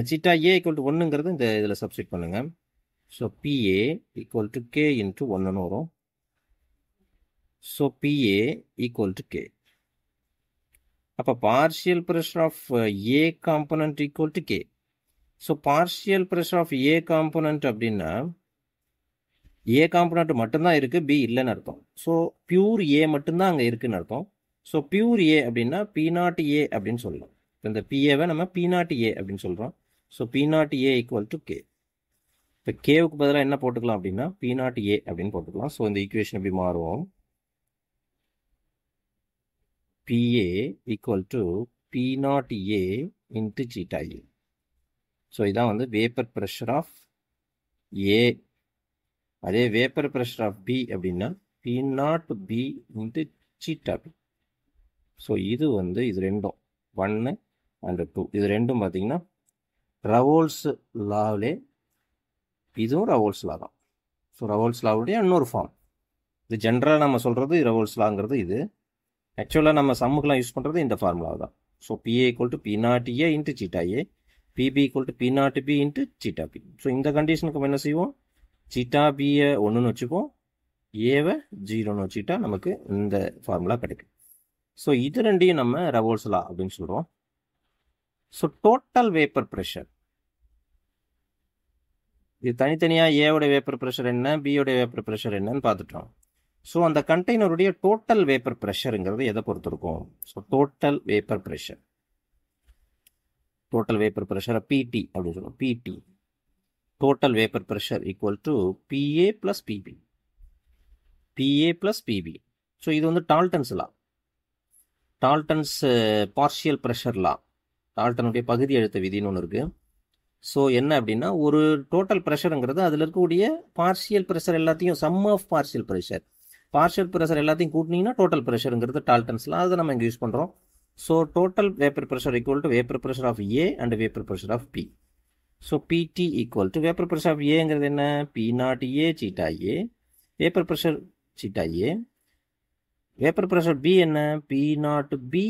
ஜீட்டா ஏ ஈக்குவல் டு 1ங்கிறது இந்த இதில் சப்ஸ்டிட் பண்ணுங்கள். So P A equal to K into 1ன்னு வரும். So P A equal to K. அப்போ partial pressure of A component equal to K. So partial pressure of A component அப்படின்னா ஏ காம்பனண்ட் மட்டும்தான் இருக்குது, பி இல்லைன்னு அர்த்தம். ஸோ பியூர் ஏ மட்டும்தான் அங்கே இருக்குதுன்னு அர்த்தம். ஸோ பியூர் ஏ அப்படின்னா P0 ஏ அப்படின்னு சொல்லலாம். இப்போ இந்த பிஏவை நம்ம P0 ஏ அப்படின்னு சொல்கிறோம். So P0 A equal to K. இப்போ கேவுக்கு பதிலாக என்ன போட்டுக்கலாம் அப்படின்னா P0 ஏ அப்படின்னு போட்டுக்கலாம். ஸோ இந்த ஈக்குவேஷன் எப்படி மாறுவோம்? PA equal to P0 A into zeta A. So இதான் வந்து வேப்பர் ப்ரெஷர் ஆஃப் ஏ. அதே வேப்பர் ப்ரெஷர் ஆஃப் பி அப்படின்னா P0 B into zeta B. So இது வந்து இது ரெண்டும் 1 and 2 இது ரெண்டும் பார்த்தீங்கன்னா ரவோல்ஸ் லாவிலே, இதுவும் ரவோல்ஸ் லா தான். ஸோ ரவோல்ஸ் லாவுடைய இன்னொரு ஃபார்ம். இது ஜென்ரலாக நம்ம சொல்கிறது ரவோல்ஸ் லாங்கிறது இது. ஆக்சுவலாக நம்ம சம்முக்கெலாம் யூஸ் பண்ணுறது இந்த ஃபார்முலா தான். So P A equal to P0 A into zeta A, P B equal to P0 B into zeta B. So இந்த கண்டிஷனுக்கு நம்ம என்ன செய்வோம்? ஜீட்டா பியை 1ன்னு வச்சுப்போம், ஏவை 0ன்னு வச்சுட்டா நமக்கு இந்த ஃபார்முலா கிடைக்கும். ஸோ இது ரெண்டையும் நம்ம ரவோல்ஸ் லா அப்படின்னு சொல்கிறோம். ஸோ டோட்டல் வேப்பர் ப்ரெஷர், இது தனித்தனியாக ஏவோட வேப்பர் ப்ரெஷர் என்ன, பியோட வேப்பர் ப்ரெஷர் என்னன்னு பார்த்துட்டோம். ஸோ அந்த கண்டெய்னருடைய டோட்டல் வேப்பர் ப்ரெஷருங்கிறது எதை பொறுத்து இருக்கும்? ஸோ டோட்டல் வேப்பர் ப்ரெஷரை பிடி அப்படின்னு சொல்லுவோம். PT total vapour pressure equal to PA plus PB. So இது வந்து Dalton's law, Dalton's partial pressure law, டால்டனுடைய பகுதி அழுத்த விதின்னு ஒன்று இருக்குது. ஸோ என்ன அப்படின்னா, ஒரு டோட்டல் ப்ரெஷருங்கிறது அதில் இருக்கக்கூடிய பார்ஷியல் ப்ரெஷர் எல்லாத்தையும், சம் ஆஃப் பார்ஷியல் ப்ரெஷர் எல்லாத்தையும் கூட்டினீங்கன்னா டோட்டல் ப்ரெஷருங்கிறது டால்டன்ஸ் லா. அதை நம்ம இங்கே யூஸ் பண்ணுறோம். So total vapour pressure equal to vapour pressure of A and vapour pressure of B. So பிடி equal to vapour pressure of ஏங்கிறது என்ன? P0 A zeta A, vapour pressure zeta A. Vapour pressure B என்ன? P0 B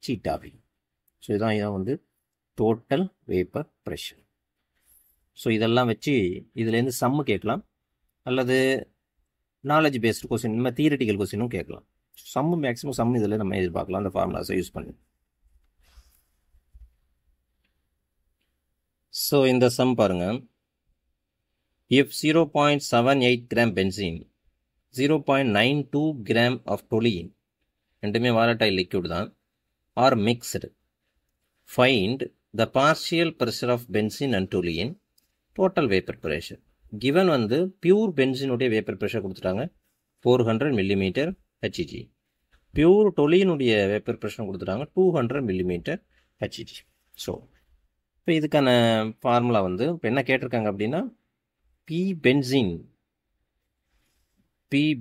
ஜீட்டா B. ஸோ இதான் வந்து டோட்டல் வேப்பர் ப்ரெஷர். ஸோ இதெல்லாம் வச்சு இதுலேருந்து சம்மு கேட்கலாம், அல்லது நாலேஜ் பேஸ்டு கொஸ்டின், இந்த மாதிரி தியரிட்டிக்கல் கொஸ்டினும் கேட்கலாம். சம்மு மேக்ஸிமம் சம்மு இதில் நம்ம எதிர்பார்க்கலாம் அந்த ஃபார்முலாஸை யூஸ் பண்ணி. ஸோ இந்த சம் பாருங்கள். If 0.78 gram benzene, 0.92 gram of toluene, ரெண்டுமே வாலடைல் லிக்விட் தான், are mixed, find the partial pressure of benzene and toluene, total vapour pressure. Given வந்து பியூர் பென்சினுடைய வேப்பர் ப்ரெஷர் கொடுத்துட்டாங்க 400 மில்லிமீட்டர் ஹெச்ஜி, பியூர் டொலினுடைய வேப்பர் ப்ரெஷர் கொடுத்துட்டாங்க 200 மில்லிமீட்டர் ஹெச்ஜி. ஸோ இப்போ இதுக்கான ஃபார்முலா வந்து இப்போ என்ன கேட்டிருக்காங்க அப்படின்னா, பி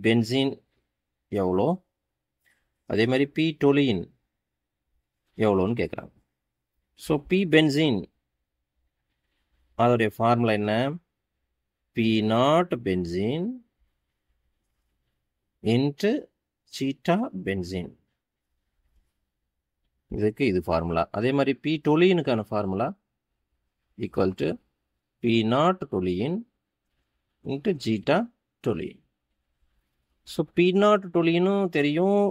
பென்சின் எவ்வளோ, அதே மாதிரி பி டொலின் எவ்வளோன்னு கேட்குறாங்க. ஸோ பி பென்சின் அதோடைய ஃபார்முலா என்ன? P0 பென்சின் இன்ட்டு ஜீட்டா பென்சின், இதுக்கு இது ஃபார்முலா. அதே மாதிரி பி டொலினுக்கான formula equal to P0 toluene into zeta toluene. So P0 டொலினும் தெரியும்,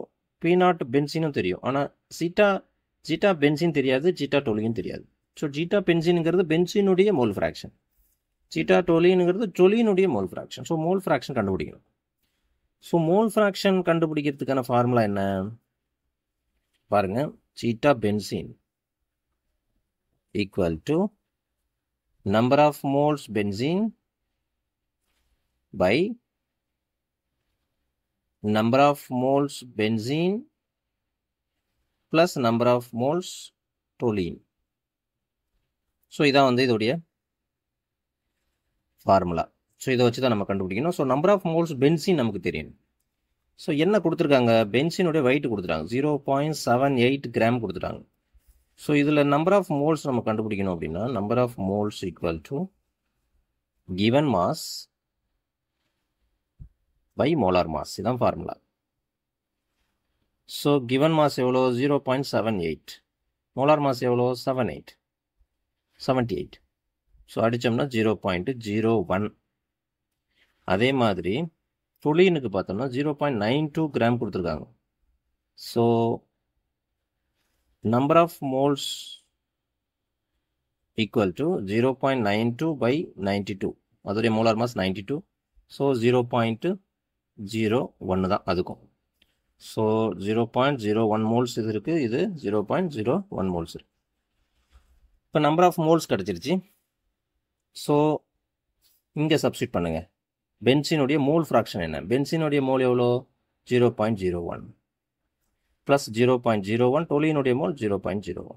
P0 பென்சினும் தெரியும், ஆனால் ஜீட்டா பென்சின் தெரியாது, ஜீட்டா டொலின் தெரியாது. ஸோ ஜீட்டா பென்சினுங்கிறது பென்சினுடைய மோல் ஃப்ராக்ஷன், ஜீட்டா டொலினுங்கிறது டொலினுடைய mole fraction. So mole fraction கண்டுபிடிக்கணும். ஸோ மோல் ஃப்ராக்ஷன் கண்டுபிடிக்கிறதுக்கான ஃபார்முலா என்ன பாருங்கள். Zeta benzene equal to number of moles benzene by number of moles benzene plus number of moles toluene. So இதான் வந்து இதோடைய ஃபார்முலா. ஸோ இதை வச்சு தான் நம்ம கண்டுபிடிக்கணும். So number of moles benzene நமக்கு தெரியும். ஸோ என்ன கொடுத்துருக்காங்க, பென்சினுடைய வெயிட் கொடுத்துட்டாங்க 0.78 கிராம் கொடுத்துட்டாங்க. ஸோ இதில் நம்பர் ஆஃப் மோல்ஸ் நம்ம கண்டுபிடிக்கணும் அப்படின்னா number of moles equal to given mass by molar mass, இதுதான் ஃபார்முலா. ஸோ கிவன் மாஸ் எவ்வளோ 0.78, மோலார் மாஸ் எவ்வளோ 78. ஸோ அடித்தோம்னா 0.01. அதே மாதிரி டொலீனுக்கு பார்த்தோம்னா 0.92 கிராம் கொடுத்துருக்காங்க. So number of moles equal to 0.92 by 92, அதோடைய மோலார் மாஸ் 92. ஸோ 0.01 தான் அதுக்கும். ஸோ 0.01 மோல்ஸ் இது இருக்குது, இது 0.01 மோல்ஸ் இருக்குது. இப்போ நம்பர் ஆஃப் மோல்ஸ் கிடச்சிருச்சு. ஸோ இங்கே சப்ஸ்டிட் பண்ணுங்கள். பென்சினுடைய மோல் ஃப்ராக்ஷன் என்ன, பென்சினுடைய மோல் எவ்வளோ 0.01 ப்ளஸ் 0.01, டொலீனுடைய mole 0.01.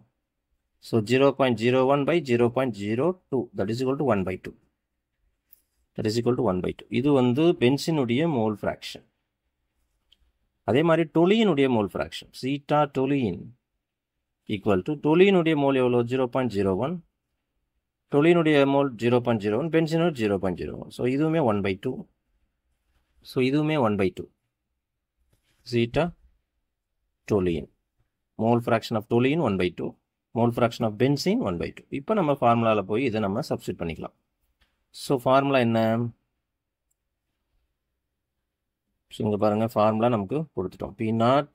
So 0.01 by 0.02, that is equal to 1/2. That is equal to 1/2. இது வந்து பென்சினுடைய மோல் ஃப்ராக்ஷன். அதே மாதிரி டொலீனுடைய mole fraction zeta toluene equal to டொலீனுடைய மோல் எவ்வளோ 0.01, டொலீனுடைய மோல் 0.01, பென்சினோட 0.01. ஸோ இதுவுமே 1/2. ஸோ இதுவுமே 1/2. Zeta toluene, mole fraction of toluene 1/2, mole fraction of benzene 1/2. இப்போ நம்ம ஃபார்முலாவில் போய் இதை நம்ம சப்ஸ்டிட் பண்ணிக்கலாம். ஸோ ஃபார்முலா என்ன, ஸோ இங்கே பாருங்கள் ஃபார்முலா நமக்கு கொடுத்துட்டோம். P0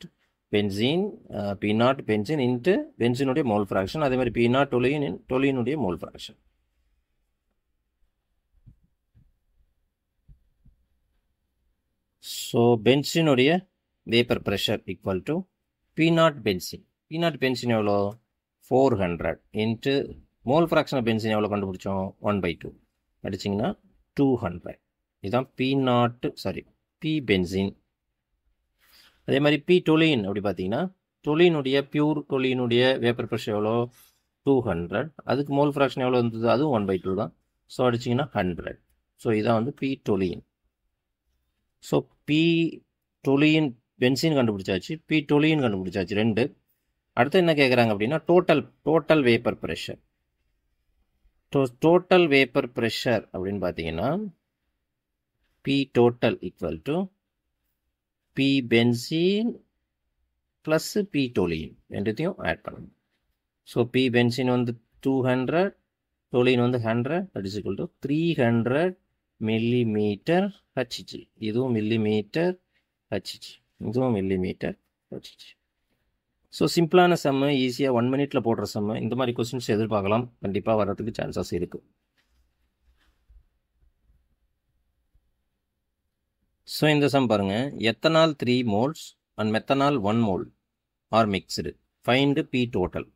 பென்சின் இன்ட்டு பென்சினுடைய மோல் ஃப்ராக்ஷன், அதே மாதிரி P0 டொலீனுடைய மோல் ஃப்ராக்ஷன். ஸோ பென்சினுடைய vapour pressure equal to P0 benzene. P0 benzene எவ்வளோ 400 into mole fraction of benzene எவ்வளோ கண்டுபிடிச்சோம் 1/2 அடிச்சிங்கன்னா 200. இதுதான் P பென்சின். அதே மாதிரி P டொலீன் அப்படி பார்த்தீங்கன்னா டொலீனுடைய பியூர் டொலீனுடைய வேப்பர் ப்ரெஷர் எவ்வளோ 200, அதுக்கு மோல் ஃப்ராக்ஷன் எவ்வளோ இருந்தது அதுவும் 1/2 தான். ஸோ அடிச்சிங்கன்னா 100. ஸோ இதான் வந்து P டொலீன். ஸோ P டொலீன் பென்சின் கண்டுபிடிச்சாச்சு, P டொலீன் கண்டுபிடிச்சாச்சு 2. அடுத்து என்ன கேட்குறாங்க அப்படின்னா total vapour pressure. Total vapour pressure அப்படின்னு பார்த்தீங்கன்னா P total equal to P benzene plus P டொலீன் ரெண்டுத்தையும் ஆட் பண்ணணும். ஸோ P பென்சின் வந்து 200, டொலீன் வந்து 100, that is equal to 300 millimeter Hg. இதுவும் millimeter Hg, இதுவும் millimeter Hg. ஸோ சிம்பிளான சம்மு, ஈஸியாக 1 மினிட்ல போடுற சம்மு. இந்த மாதிரி கொஸ்டின்ஸ் எதிர்பார்க்கலாம், கண்டிப்பாக வர்றதுக்கு சான்சஸ் இருக்குது. ஸோ இந்த சம் பாருங்கள், ethanol 3 moles and methanol 1 mole are mixed, find P total.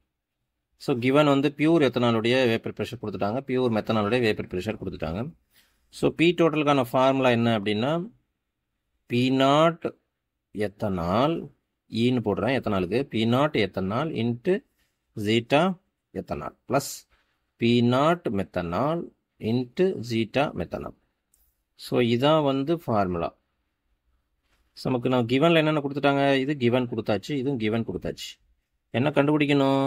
So given வந்து பியூர் எத்தனாலுடைய வேப்பர் ப்ரெஷர் கொடுத்துட்டாங்க, பியூர் மெத்தனாலுடைய வேப்பர் ப்ரெஷர் கொடுத்துட்டாங்க. ஸோ P டோட்டலுக்கான ஃபார்முலா என்ன அப்படின்னா P0 எத்தனால் ஈன்னு போடுறேன் எத்தனாலுக்கு, P0 ethanol into zeta ethanol plus P0 methanol into zeta methanol. So இதான் வந்து ஃபார்முலா. நமக்கு நான் கிவனில் என்னென்ன கொடுத்துட்டாங்க, இது கிவன் கொடுத்தாச்சு, இதுவும் கிவன் கொடுத்தாச்சு. என்ன கண்டுபிடிக்கணும்,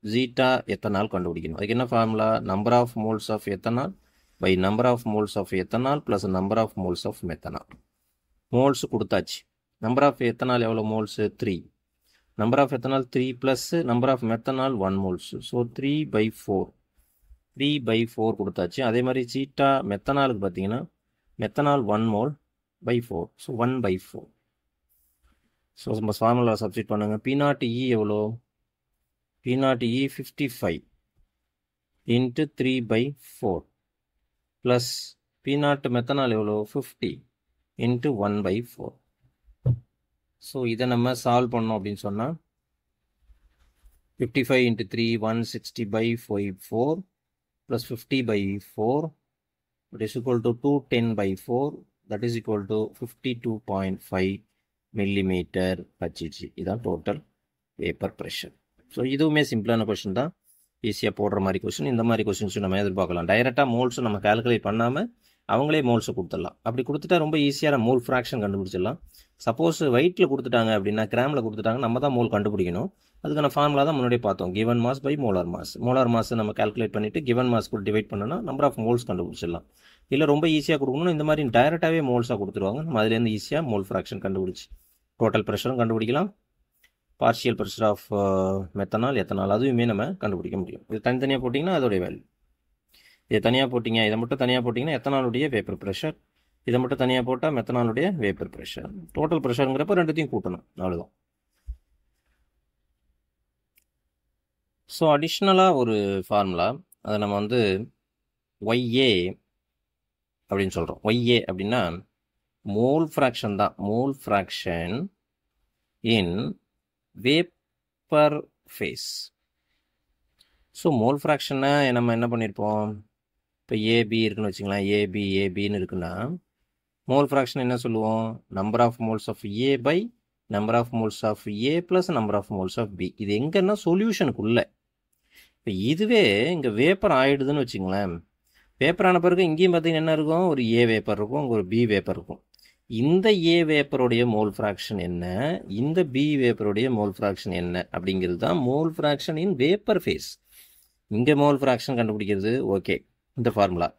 ஜீட்டா எத்தனால் கண்டுபிடிக்கணும். அதுக்கு என்ன formula, number of moles of ethanol by number of moles of ethanol plus number of moles of methanol. Moles கொடுத்தாச்சு, நம்பர் ஆஃப் எத்தனால் எவ்வளோ moles 3, number of ethanol 3 plus number of methanol 1 moles. So 3/4 கொடுத்தாச்சு. அதே மாதிரி ஜீட்டா மெத்தனாலுக்கு பார்த்தீங்கன்னா methanol 1 mole by 4, so 1/4. So நம்ம ஃபார்முலா சப்ஸ்டிட் பண்ணுங்க. P0 E எவ்வளோ, P0 E 55 into 3/4 plus P0 methanol எவ்வளோ 50 இன்ட்டு 1/4. ஸோ இதை நம்ம சால்வ் பண்ணோம் அப்படின்னு சொன்னால் 55 into 3 160/4 plus 50/4 that is equal to 210/4, that is equal to 52.5 millimeter Hg. இதுதான் டோட்டல் வேப்பர் ப்ரெஷர். ஸோ இதுவுமே சிம்பிளான கொஷின் தான், ஈஸியாக போடுற மாதிரி கொஷின். இந்த மாதிரி கொஷின்ஸும் நம்ம எதிர்பார்க்கலாம். டைரெக்டாக மோல்ஸும் நம்ம கால்குலேட் பண்ணாமல் அவங்களே மோல்ஸை கொடுத்துடலாம். அப்படி கொடுத்துட்டா ரொம்ப ஈஸியாக மோல் ஃப்ராக்ஷன் கண்டுபிடிச்சிடலாம். சப்போஸ் வெயிட்டில் கொடுத்துட்டாங்க அப்படின்னா, கிராமில் கொடுத்துட்டாங்க, நம்ம தான் மோல் கண்டுபிடிக்கணும். அதுக்கான ஃபார்முலா தான் முன்னாடியே பார்த்தோம். Given mass by molar mass. Molar mass நம்ம கால்குலேட் பண்ணிவிட்டு கிவன் மாஸ் கூட டிவைட் பண்ணோன்னா நம்பர் ஆஃப் மோல்ஸ் கண்டுபிடிச்சிடலாம். இல்லை ரொம்ப ஈஸியாக கொடுக்கணும், இந்த மாதிரி டைரெக்டாகவே மோல்ஸாக கொடுத்துருவாங்க. நம்ம அதுலேருந்து ஈஸியாக மோல் ஃப்ராக்ஷன் கண்டுபிடிச்சி டோட்டல் ப்ரெஷரும் கண்டுபிடிக்கலாம். Partial pressure of methanol, ethanol அதுவுமே நம்ம கண்டுபிடிக்க முடியும். இது தனித்தனியாக போட்டிங்கன்னா அதோடைய வேல்யூ. இதை தனியாக போட்டிங்க, இதை மட்டும் தனியாக போட்டிங்கன்னா எத்தனாலுடைய வேப்பர் ப்ரெஷர், இதை மட்டும் தனியாக போட்டால் மெத்தனாலுடைய வேப்பர் ப்ரெஷர். டோட்டல் ப்ரெஷருங்கிறப்ப ரெண்டுத்தையும் கூட்டணும், அவ்வளோதான். ஸோ அடிஷ்னலாக ஒரு ஃபார்முலா, அதை நம்ம வந்து ஒய்ஏ அப்படின்னு சொல்கிறோம். ஒய்ஏ அப்படின்னா மோல் ஃப்ராக்ஷன் தான். மோல் ஃப்ராக்ஷன் இன் வேப்பர் ஃபேஸ். ஸோ மோல் ஃப்ராக்ஷனை நம்ம என்ன பண்ணியிருப்போம், இப்போ ஏபி இருக்குன்னு வச்சுக்கலாம். ஏபின்னு இருக்குன்னா மோல் ஃப்ராக்ஷன் என்ன சொல்லுவோம், number of moles of A by number of moles of A plus number of moles of B. இது எங்கன்னா சொல்யூஷனுக்குள்ளே. இப்போ இதுவே இங்கே வேப்பர் ஆகிடுதுன்னு வச்சுங்களேன். வேப்பர் ஆன பிறகு இங்கேயும் பார்த்தீங்கன்னா என்ன இருக்கும், ஒரு ஏ வேப்பர் இருக்கும், ஒரு பி வேப்பர் இருக்கும். இந்த ஏ வேப்பருடைய மோல் ஃப்ராக்ஷன் என்ன, இந்த பி வேப்பருடைய மோல் ஃப்ராக்ஷன் என்ன அப்படிங்கிறது தான் மோல் ஃப்ராக்ஷன் இன் வேப்பர் ஃபேஸ். இங்கே மோல் ஃப்ராக்ஷன் கண்டுபிடிக்கிறது ஓகே, இந்த ஃபார்முலா.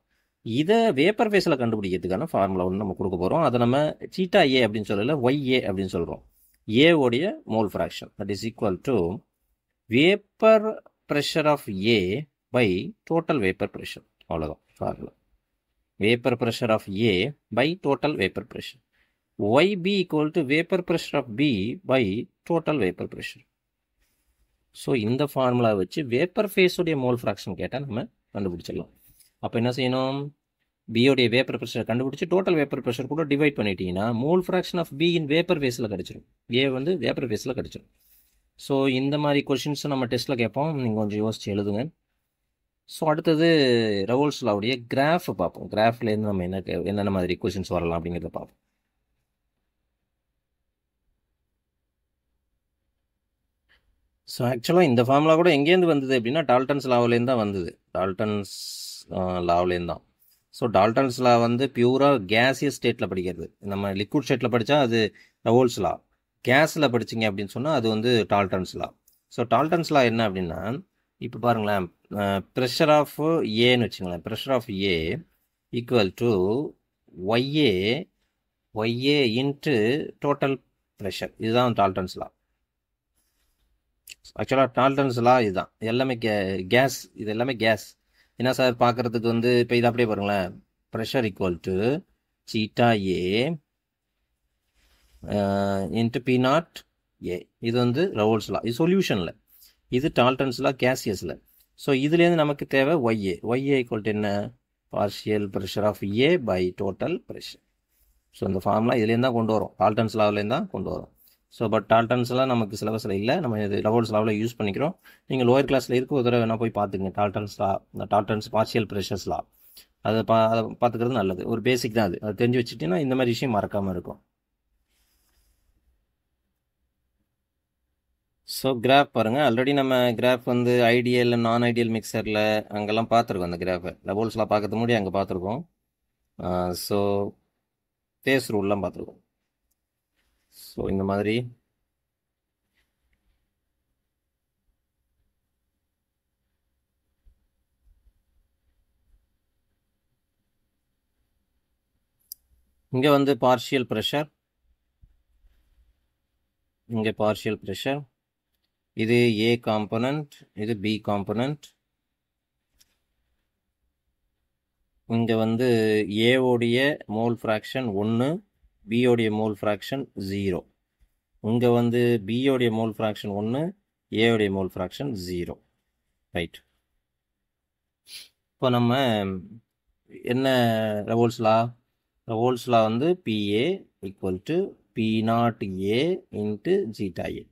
இதை வேப்பர் ஃபேஸில் கண்டுபிடிக்கிறதுக்கான ஃபார்முலா ஒன்று நம்ம கொடுக்க போகிறோம். அதை நம்ம சீட்டா ஏ அப்படின்னு சொல்லலை, ஒய்ஏ அப்படின்னு சொல்கிறோம். ஏவோடைய mole fraction that is equal to vapour pressure of A by total vapour pressure. அவ்வளோதான் formula. Vapour pressure of A by total vapour pressure. Y B equal to vapour pressure of B by total vapour pressure. So இந்த ஃபார்முலா வச்சு வேப்பர் ஃபேஸுடைய மோல் ஃப்ராக்ஷன் கேட்டால் நம்ம கண்டுபிடிச்சிடலாம். அப்போ என்ன செய்யணும், பியோடைய வேப்பர் ப்ரெஷர் கண்டுபிடிச்சி டோட்டல் வேப்பர் ப்ரெஷர் கூட டிவைட் பண்ணிட்டீங்கன்னா mole fraction of B in vapour ஃபேஸில் கிடச்சிடும். ஏ வந்து வேப்பர் ஃபேஸில் கிடச்சிடும். ஸோ இந்த மாதிரி கொஷின்ஸை நம்ம டெஸ்ட்டில் கேட்போம், நீங்கள் கொஞ்சம் யோசிச்சு எழுதுங்க. ஸோ அடுத்தது ரவோல்ஸ் லாவுடைய கிராஃப் பார்ப்போம். கிராஃப்லேருந்து நம்ம என்னென்ன மாதிரி கொஷின்ஸ் வரலாம் அப்படிங்கிறத பார்ப்போம். ஸோ ஆக்சுவலாக இந்த ஃபார்முலா கூட எங்கேருந்து வந்தது அப்படின்னா டால்டன்ஸ் லாவிலேருந்து தான் வந்தது. டால்டன்ஸ் லாவிலேருந்து தான். ஸோ டால்டன்ஸ் லா வந்து பியூராக கேஸியஸ் ஸ்டேட்டில் படிக்கிறது. நம்ம லிக்விட் ஸ்டேட்டில் படித்தா அது ரவோல்ஸ் லா. கேஸில் படிச்சிங்க அப்படின்னு சொன்னால் அது வந்து Dalton's law. So Dalton's law என்ன அப்படின்னா, இப்போ பாருங்களேன், ப்ரெஷர் ஆஃப் ஏன்னு வச்சுங்களேன். Pressure of A equal to YA into total pressure. இதுதான் டால்டன்ஸ் லா. ஆக்சுவலாக டால்டன்ஸ் லா இதுதான். எல்லாமே கேஸ், இது எல்லாமே கேஸ். என்ன சார் பார்க்குறதுக்கு வந்து இப்போ இது அப்படியே பாருங்களேன், pressure equal to zeta A into P naught A. இது வந்து ரவோல்ஸ் லா. இது சொல்யூஷனில், இது டால்டன்ஸ் லா கேசியஸில். ஸோ இதுலேருந்து நமக்கு தேவை ஒய்ஏ. ஒய்ஏ ஈக்குவல் டு என்ன, partial pressure of A by total pressure. So இந்த ஃபார்முலா இதுலேருந்து தான் கொண்டு வரும், டால்டன்ஸ் லாவிலேருந்து தான் கொண்டு வரும். ஸோ பட் டால்டன்ஸ்லாம் நமக்கு சிலபஸில் இல்லை, நம்ம இது ரவோல்ஸ் லாவில் யூஸ் பண்ணிக்கிறோம். நீங்கள் லோயர் கிளாஸில் இருக்க ஒரு தடவை வேணால் போய் பார்த்துங்க Dalton's law, Dalton's partial pressures லா. அதை பார்த்துக்கிறது நல்லது. ஒரு பேசிக் தான், அது தெரிஞ்சு வச்சுட்டிங்கன்னா இந்த மாதிரி விஷயம் மறக்காமல் இருக்கும். ஸோ கிராஃப் பாருங்கள். ஆல்ரெடி நம்ம கிராஃப் வந்து ஐடியல் நான் ஐடியல் மிக்சரில் அங்கெல்லாம் பார்த்துருக்கோம். அந்த கிராஃபை ரவோல்ஸ்லாம் பார்க்கறது முடியும், அங்கே பார்த்துருக்கோம். ஸோ தேஸ் ரூல்லாம் பார்த்துருக்கோம். ஸோ இந்த மாதிரி இங்கே வந்து பார்ஷியல் ப்ரெஷர், இங்கே பார்ஷியல் ப்ரெஷர், இது ஏ காம்பனண்ட், இது பி காம்பனண்ட். இங்கே வந்து ஏவோடைய மோல் ஃப்ராக்ஷன் 1, பியோடைய மோல் ஃப்ராக்ஷன் 0. இங்கே வந்து பியோடைய மோல் ஃப்ராக்ஷன் 1, ஏவோடைய மோல் ஃப்ராக்ஷன் 0. ரைட். இப்போ நம்ம என்ன ரவோல்ஸ் லா, ரவோல்ஸ் லா வந்து P A equal to P naught A into zeta A.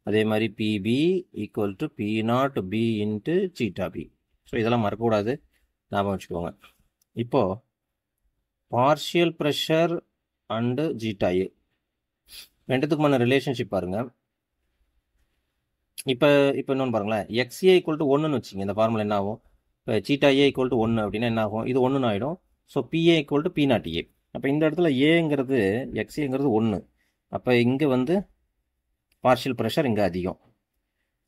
அதே மாதிரி P B equal to P naught B into zeta B. So இதெல்லாம் மறக்கக்கூடாது, ஞாபகம் வச்சுக்கோங்க. இப்போது partial pressure and zeta A ரெண்டுத்துக்குமான ரிலேஷன்ஷிப் பாருங்கள். இப்போ இன்னொன்று பாருங்களேன், எக்ஸ்ஏ ஈக்குவல் டு 1ன்னு வச்சுங்க. இந்த ஃபார்முலா என்ன ஆகும், இப்போ சீட்டா ஏ ஈக்குவல் டு 1 அப்படின்னா என்ன ஆகும், இது 1ன்னு ஆகிடும். So P A equal to P naught A. அப்போ இந்த இடத்துல ஏங்கிறது எக்ஸேங்கிறது 1. அப்போ இங்கே வந்து பார்ஷியல் ப்ரெஷர் இங்கே அதிகம்.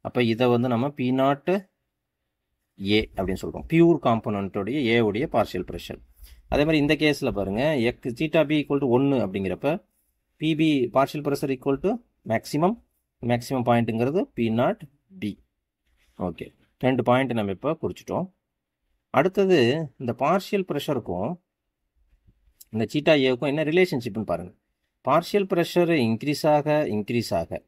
அப்போ இதை வந்து நம்ம பி நாட்டு ஏ அப்படின்னு சொல்கிறோம். பியூர் காம்போனண்ட்டோடைய ஏவுடைய பார்ஷியல் ப்ரெஷர். அதே மாதிரி இந்த கேஸில் பாருங்கள், ஜீட்டா பி ஈக்குவல் டு 1 அப்படிங்கிறப்ப P B partial pressure equal to maximum பாயிண்ட்டுங்கிறது P naught B. Okay, 2 point நம்ம இப்போ குறிச்சிட்டோம். அடுத்தது இந்த பார்ஷியல் ப்ரெஷருக்கும் இந்த சீட்டா ஏவுக்கும் என்ன ரிலேஷன்ஷிப்னு பாருங்கள். பார்ஷியல் ப்ரெஷர் இன்க்ரீஸ் ஆக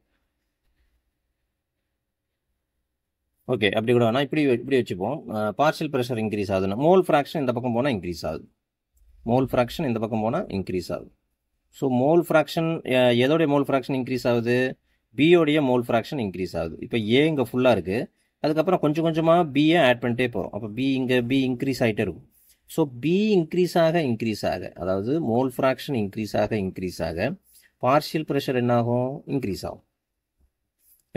ஓகே அப்படி கூட வேணால் இப்படி வச்சுப்போம். பார்ஷியல் ப்ரெஷர் இன்க்ரீஸ் ஆகுதுன்னா மோல் ஃப்ராக்ஷன் இந்த பக்கம் போனால் இன்க்ரீஸ் ஆகுது. மோல் ஃப்ராக்ஷன் இந்த பக்கம் போனால் இன்க்ரீஸ் ஆகுது. ஸோ மோல் ஃப்ராக்ஷன் எதோடைய மோல் ஃப்ராக்ஷன் இன்க்ரீஸ் ஆகுது? பியோடைய மோல் ஃப்ராக்ஷன் இன்க்ரீஸ் ஆகுது. இப்போ ஏ இங்கே ஃபுல்லாக இருக்குது, அதுக்கப்புறம் கொஞ்சம் கொஞ்சமாக பியை ஆட் பண்ணிட்டே போகிறோம். அப்போ பி இன்க்ரீஸ் ஆகிட்டே இருக்கும். ஸோ பி இன்க்ரீஸ் ஆக அதாவது மோல் ஃப்ராக்ஷன் இன்க்ரீஸ் ஆக பார்ஷியல் ப்ரெஷர் என்ன ஆகும்? இன்க்ரீஸ் ஆகும்.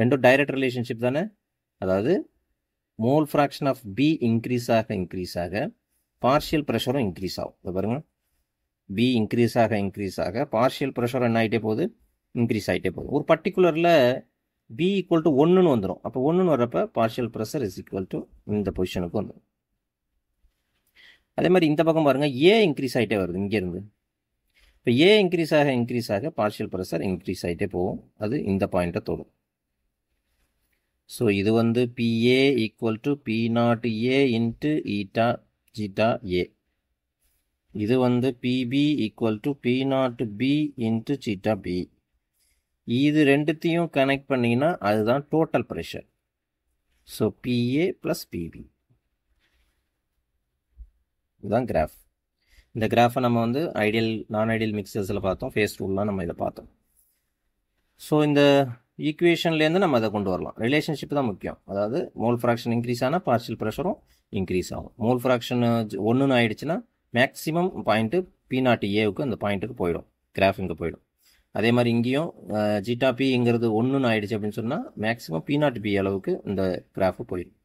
ரெண்டும் டைரக்ட் ரிலேஷன்ஷிப் தானே. அதாவது mole fraction of B increase ஆக பார்ஷியல் ப்ரெஷரும் இன்க்ரீஸ் ஆகும். இப்போ பாருங்கள், பி இன்க்ரீஸ் ஆக பார்ஷியல் ப்ரெஷர் என்ன ஆகிட்டே போகுது? இன்க்ரீஸ் ஆகிட்டே போகுது. ஒரு பர்டிகுலரில் பி ஈக்குவல் டு 1ன்னு வந்துடும். அப்போ 1ன்னு வர்றப்ப partial pressure is equal to இந்த பொசிஷனுக்கு வந்துடும். அதே மாதிரி இந்த பக்கம் பாருங்கள், ஏ இன்க்ரீஸ் ஆகிட்டே வருது இங்கேருந்து. இப்போ ஏ இன்க்ரீஸ் ஆக பார்ஷியல் ப்ரெஷர் இன்க்ரீஸ் ஆகிட்டே போகும். அது இந்த பாயிண்ட்டை தொடும். ஸோ இது வந்து P A equal to P naught A into zeta A. இது வந்து P B equal to P naught B into zeta B. இது ரெண்டுத்தையும் கனெக்ட் பண்ணிங்கன்னா அதுதான் total pressure. So P A plus P B இதுதான் கிராஃப். இந்த கிராஃபை நம்ம வந்து ஐடியல் நான் ஐடியல் மிக்சர்ஸில் பார்த்தோம், ஃபேஸ் ரூல்லாம் நம்ம இதை பார்த்தோம். ஸோ இந்த ஈக்குவேஷன்லேருந்து நம்ம அதை கொண்டு வரலாம். ரிலேஷன்ஷிப் தான் முக்கியம். அதாவது மோல் ஃப்ராக்ஷன் இன்க்ரீஸ் ஆனால் பார்ஷியல் ப்ரெஷரும் இன்க்ரீஸ் ஆகும். மோல் ஃப்ராக்ஷன் 1ன்னு ஆயிடுச்சுன்னா மேக்ஸிமம் பாயிண்ட்டு பி நாட் ஏவுக்கு அந்த பாயிண்ட்டுக்கு போயிடும், கிராஃப் இங்கே போயிடும். அதே மாதிரி இங்கேயும் ஜீட்டா பிங்கிறது 1ன்னு ஆயிடுச்சு அப்படின்னு சொன்னால் மேக்ஸிமம் பி நாட் பி அளவுக்கு இந்த கிராஃபு போயிடும்.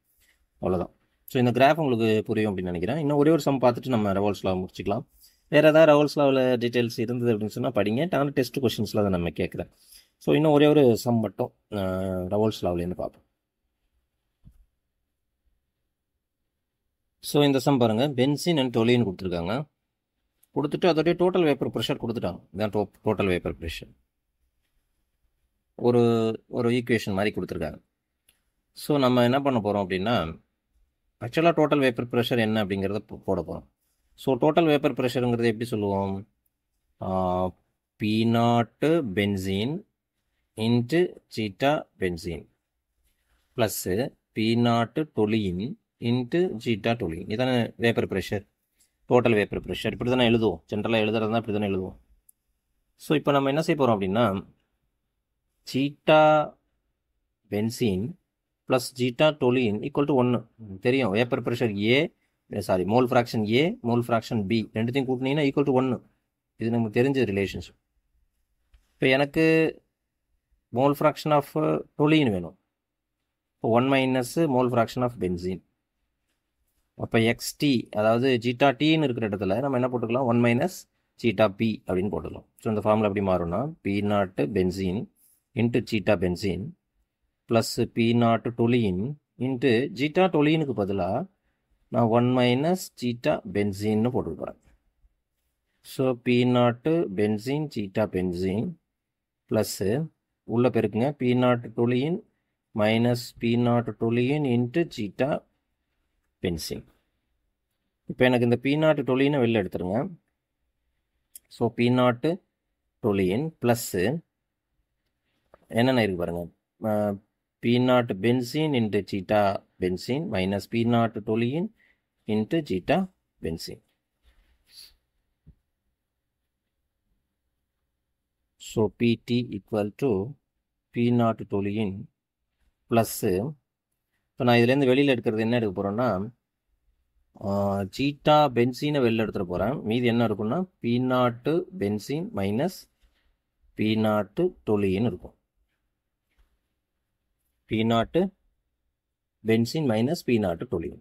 அவ்வளோதான். ஸோ இந்த கிராஃப் உங்களுக்கு புரியும் அப்படின்னு நினைக்கிறேன். இன்னும் ஒரே ஒரு சம் பார்த்துட்டு நம்ம ரெவல்ஸ் லா முடிச்சிக்கலாம். வேறு ஏதாவது ரெவல்ஸ் லாவில் டீட்டெயில்ஸ் இருந்தது அப்படின்னு சொன்னால் படிங்க. நான் டெஸ்ட் கொஷின்ஸில் அதை நம்ம கேட்குறேன். ஸோ இன்னும் ஒரே ஒரு சம் மட்டும் ரெவல்ஸ் லாவிலேருந்து பார்ப்போம். ஸோ இந்த சம் பாருங்கள், பென்சின் அண்ட் டொலின் கொடுத்துருக்காங்க. கொடுத்துட்டு அதோடைய டோட்டல் வேப்பர் ப்ரெஷர் கொடுத்துட்டாங்க. இதுதான் டோட்டல் வேப்பர் ப்ரெஷர். ஒரு ஈக்குவேஷன் மாதிரி கொடுத்துருக்காங்க. ஸோ நம்ம என்ன பண்ண போகிறோம் அப்படின்னா, ஆக்சுவலாக டோட்டல் வேப்பர் ப்ரெஷர் என்ன அப்படிங்கிறத போட போகிறோம். ஸோ டோட்டல் வேப்பர் ப்ரெஷருங்கிறது எப்படி சொல்லுவோம்? P naught benzene into zeta benzene plus P naught toluene into zeta toluene. இதான vapour pressure, total vapour pressure. இப்படி தானே எழுதுவோம், ஜென்ரலாக எழுதுறது தான் இப்படி தானே எழுதுவோம். ஸோ இப்போ நம்ம என்ன செய்ய போகிறோம் அப்படின்னா, ஜீட்டா பென்சீன் ப்ளஸ் ஜீட்டா டொலின் ஈக்குவல் டு 1 தெரியும். வேப்பர் ப்ரெஷர் மோல் ஃப்ராக்ஷன் ஏ, மோல் ஃப்ராக்ஷன் பி ரெண்டுத்தையும் கூட்டினீங்கன்னா ஈக்குவல் டு 1. இது நமக்கு தெரிஞ்ச ரிலேஷன்ஷிப். இப்போ எனக்கு மோல் ஃப்ராக்ஷன் ஆஃப் டொலின் வேணும். இப்போ 1 minus mole fraction of benzene. அப்போ எக்ஸ்டி அதாவது ஜீட்டா டீன்னு இருக்கிற இடத்துல நம்ம என்ன போட்டுக்கலாம்? 1 மைனஸ் ஜீட்டா பி அப்படின்னு போட்டுக்கலாம். ஸோ இந்த ஃபார்முலா எப்படி மாறும்னா, P naught benzene into zeta benzene plus P naught toluene into zeta டொலினுக்கு பதிலாக நான் 1 மைனஸ் ஜீட்டா பென்சீன்னு போட்டுருக்கிறேன். So P naught benzene zeta benzene plus உள்ள பெருக்குங்க B naught டொலின் minus P naught toluene into zeta benzene. இப்போ எனக்கு இந்த பி நாட்டு டொலினை வெளில எடுத்துருங்க. So P naught toluene plus என்னென்ன இருக்குது பாருங்கள், P naught benzene into zeta benzene minus P naught toluene into zeta benzene. So பிடி equal to P naught toluene plus, இப்போ நான் இதுலேருந்து வெளியில் எடுக்கிறது என்ன எடுக்க போகிறேன்னா, ஜீட்டா பென்சீனை வெளியில் எடுத்துகிட்டு போகிறேன். மீதி என்ன இருக்குன்னா B naught benzene minus P naught டொலின் இருக்கும். B naught benzene minus P naught டொலின்.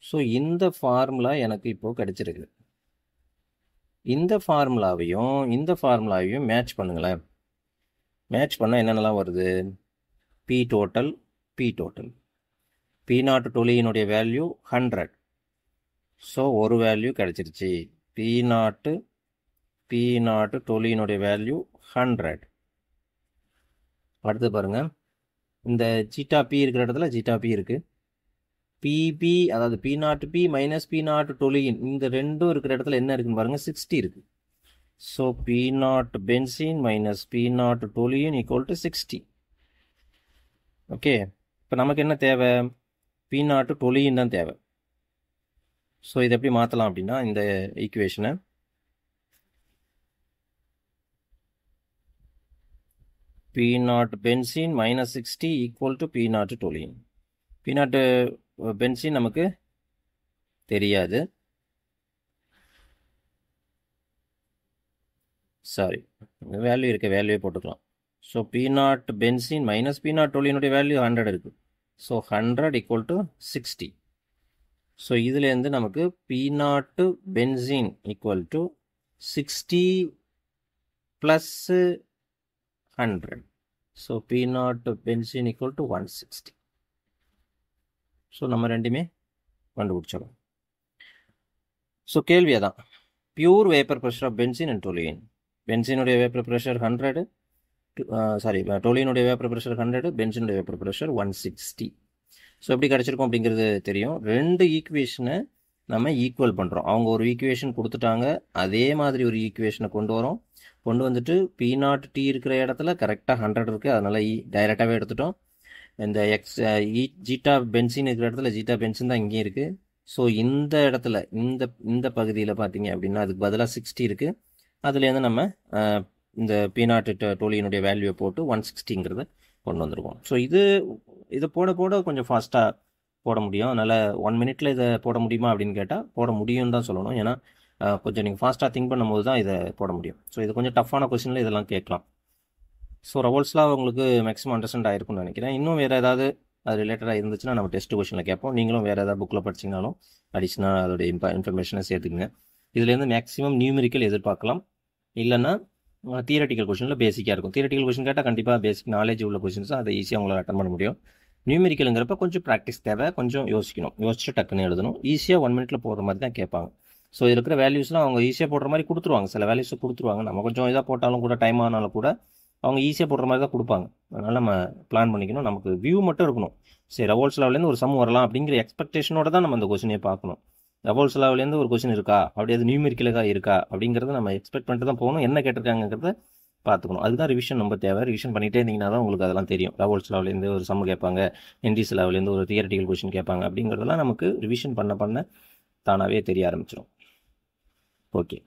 So இந்த ஃபார்முலா எனக்கு இப்போது கிடச்சிருக்கு. இந்த ஃபார்முலாவையும் மேட்ச் பண்ணுங்களேன். மேட்ச் பண்ணால் என்னென்னலாம் வருது? பி டோட்டல் P0 டொலியினுடைய வேல்யூ 100. ஸோ ஒரு வேல்யூ கிடச்சிருச்சு. P0 டொலியினுடைய வேல்யூ 100. அடுத்து பாருங்கள், இந்த ஜீட்டா பி இருக்கிற இடத்துல ஜீட்டா பி இருக்குது. பிபி அதாவது P0P மைனஸ் P0 டொலியின் இந்த ரெண்டும் இருக்கிற இடத்துல என்ன இருக்குன்னு பாருங்கள், 60 இருக்குது. So P0 benzene minus P0 toluene equal to 60. Okay, இப்போ நமக்கு என்ன தேவை? P0 டொலியின் தான் தேவை. ஸோ இதை எப்படி மாற்றலாம் அப்படின்னா, இந்த ஈக்குவேஷனை P0 benzene minus 60 equal to P0 toluene. P0 benzene நமக்கு தெரியாது, சாரி வேல்யூ இருக்க வேல்யூவே போட்டுக்கலாம். So P0 benzene minus P0 டொலியினுடைய வேல்யூ 100 இருக்குது. So 100 equal to 60. ஸோ இதுலேருந்து நமக்கு P0 benzene equal to 60 plus 100. So P0 benzene equal to 160. So நம்ம ரெண்டுமே கண்டுபிடிச்சிடும். ஸோ கேள்வி அதான், pure vapour pressure of benzene and toluene. பென்சீனுடைய வேப்பர் ப்ரெஷர் 100, டொலியினுடைய வேப்பர் ப்ரெஷர் 100, பென்சீனுடைய வேப்பர் ப்ரெஷர் 160. ஸோ எப்படி கிடச்சிருக்கோம் அப்படிங்கிறது தெரியும். ரெண்டு ஈக்குவேஷனை நம்ம ஈக்குவல் பண்ணுறோம். அவங்க ஒரு ஈக்குவேஷன் கொடுத்துட்டாங்க, அதே மாதிரி ஒரு ஈக்குவேஷனை கொண்டு வந்துட்டு P0T இருக்கிற இடத்துல கரெக்டாக 100 இருக்குது, அதனால் டைரெக்டாகவே எடுத்துட்டோம். இந்த ஜீட்டா பென்சின் இருக்கிற இடத்துல ஜீட்டா பென்சின் தான் இங்கேயும் இருக்குது. ஸோ இந்த இடத்துல இந்த பகுதியில் பார்த்தீங்க அப்படின்னா அதுக்கு பதிலாக 60 இருக்குது. அதுலேருந்து நம்ம இந்த P0 டொலியினுடைய வேல்யூவை போட்டு 160ங்கிறத கொண்டு வந்துருக்கோம். ஸோ இதை போட கொஞ்சம் ஃபாஸ்ட்டாக போட முடியும். அதனால் 1 மினிட்ல இதை போட முடியுமா அப்படின்னு கேட்டால் போட முடியும்னு தான் சொல்லணும். ஏன்னா கொஞ்சம் நீங்கள் ஃபாஸ்ட்டாக திங்க் பண்ணும்போது தான் இதை போட முடியும். ஸோ இது கொஞ்சம் டஃப்பான கொஸ்டினில் இதெல்லாம் கேட்கலாம். ஸோ ரவோல்ஸ்லாம் உங்களுக்கு மேக்ஸிமம் அண்டர்ஸ்டாண்ட் ஆகிருக்கும்னு நினைக்கிறேன். இன்னும் வேறு ஏதாவது அது ரிலேட்டடாக இருந்துச்சுன்னா நம்ம டெஸ்ட் கொஸ்டினில் கேட்போம். நீங்களும் வேறு ஏதாவது புக்கில் படிச்சிங்கனாலும் அடிஷ்னலாக அதோடைய இன்ஃபர்மேஷனை சேர்த்துக்குங்க. இதுலேருந்து மேக்ஸிமம் நியூமெரிக்கல் எதிர்பார்க்கலாம், இல்லைன்னா தியரட்டிக்கல் கொஸ்டினில் பேசிக்காக இருக்கும். தியரட்டிக்கல் கொஸ்டின் கேட்டால் கண்டிப்பாக பேசிக் நாலேஜ் உள்ள கொஸ்டின்ஸ் அதை ஈஸியாக உங்களால் அட்டன் பண்ண முடியும். நியூமெரிக்கலுங்கிறப்ப கொஞ்சம் ப்ராக்டிஸ் தேவை, கொஞ்சம் யோசிச்சுட்டு டக்குன்னு எழுதணும். ஈஸியாக 1 மினிட்ல போடுற மாதிரி தான் கேட்பாங்க. ஸோ இருக்கிற வேல்யூஸ்லாம் அவங்க ஈஸியாக போடுற மாதிரி கொடுத்துருவாங்க, சில வேல்யூஸை கொடுத்துருவாங்க. நம்ம கொஞ்சம் இதாக போட்டாலும் கூட, டைம் ஆனாலும் கூட அவங்க ஈஸியாக போடுற மாதிரி தான் கொடுப்பாங்க. அதனால் நம்ம பிளான் பண்ணிக்கணும். நமக்கு வியூ மட்டும் இருக்கணும். சரி, ரவோல்ஸ் லாவிலேருந்து ஒரு சம் வரலாம் அப்படிங்கிற எக்ஸ்பெக்டேஷனோட தான் நம்ம அந்த கொஸ்டினே பார்க்கணும். ரவோல்ஸ் லாவிலேருந்து ஒரு கொஸ்டின் இருக்கா, அப்படி அது நியூமெரிக்கலாக இருக்கா அப்படிங்கிறத நம்ம எக்ஸ்பெக்ட் பண்ணிட்டு தான் போகணும். என்ன கேட்டிருக்காங்கிறத பார்த்துக்கணும். அதுதான் ரிவிஷன் நம்ம தேவை. ரிவிஷன் பண்ணிகிட்டே இருந்தீங்கன்னா தான் உங்களுக்கு அதெல்லாம் தெரியும். ரவோல்ஸ் லாவிலேருந்து ஒரு சம் கேட்பாங்க, என்டிசி லாவிலேருந்து ஒரு தியரட்டிக்கல் கொஸ்டின் கேட்பாங்க, அப்படிங்கிறதெல்லாம் நமக்கு ரிவிஷன் பண்ண தானாகவே தெரிய ஆரம்பிச்சிடும். ஓகே.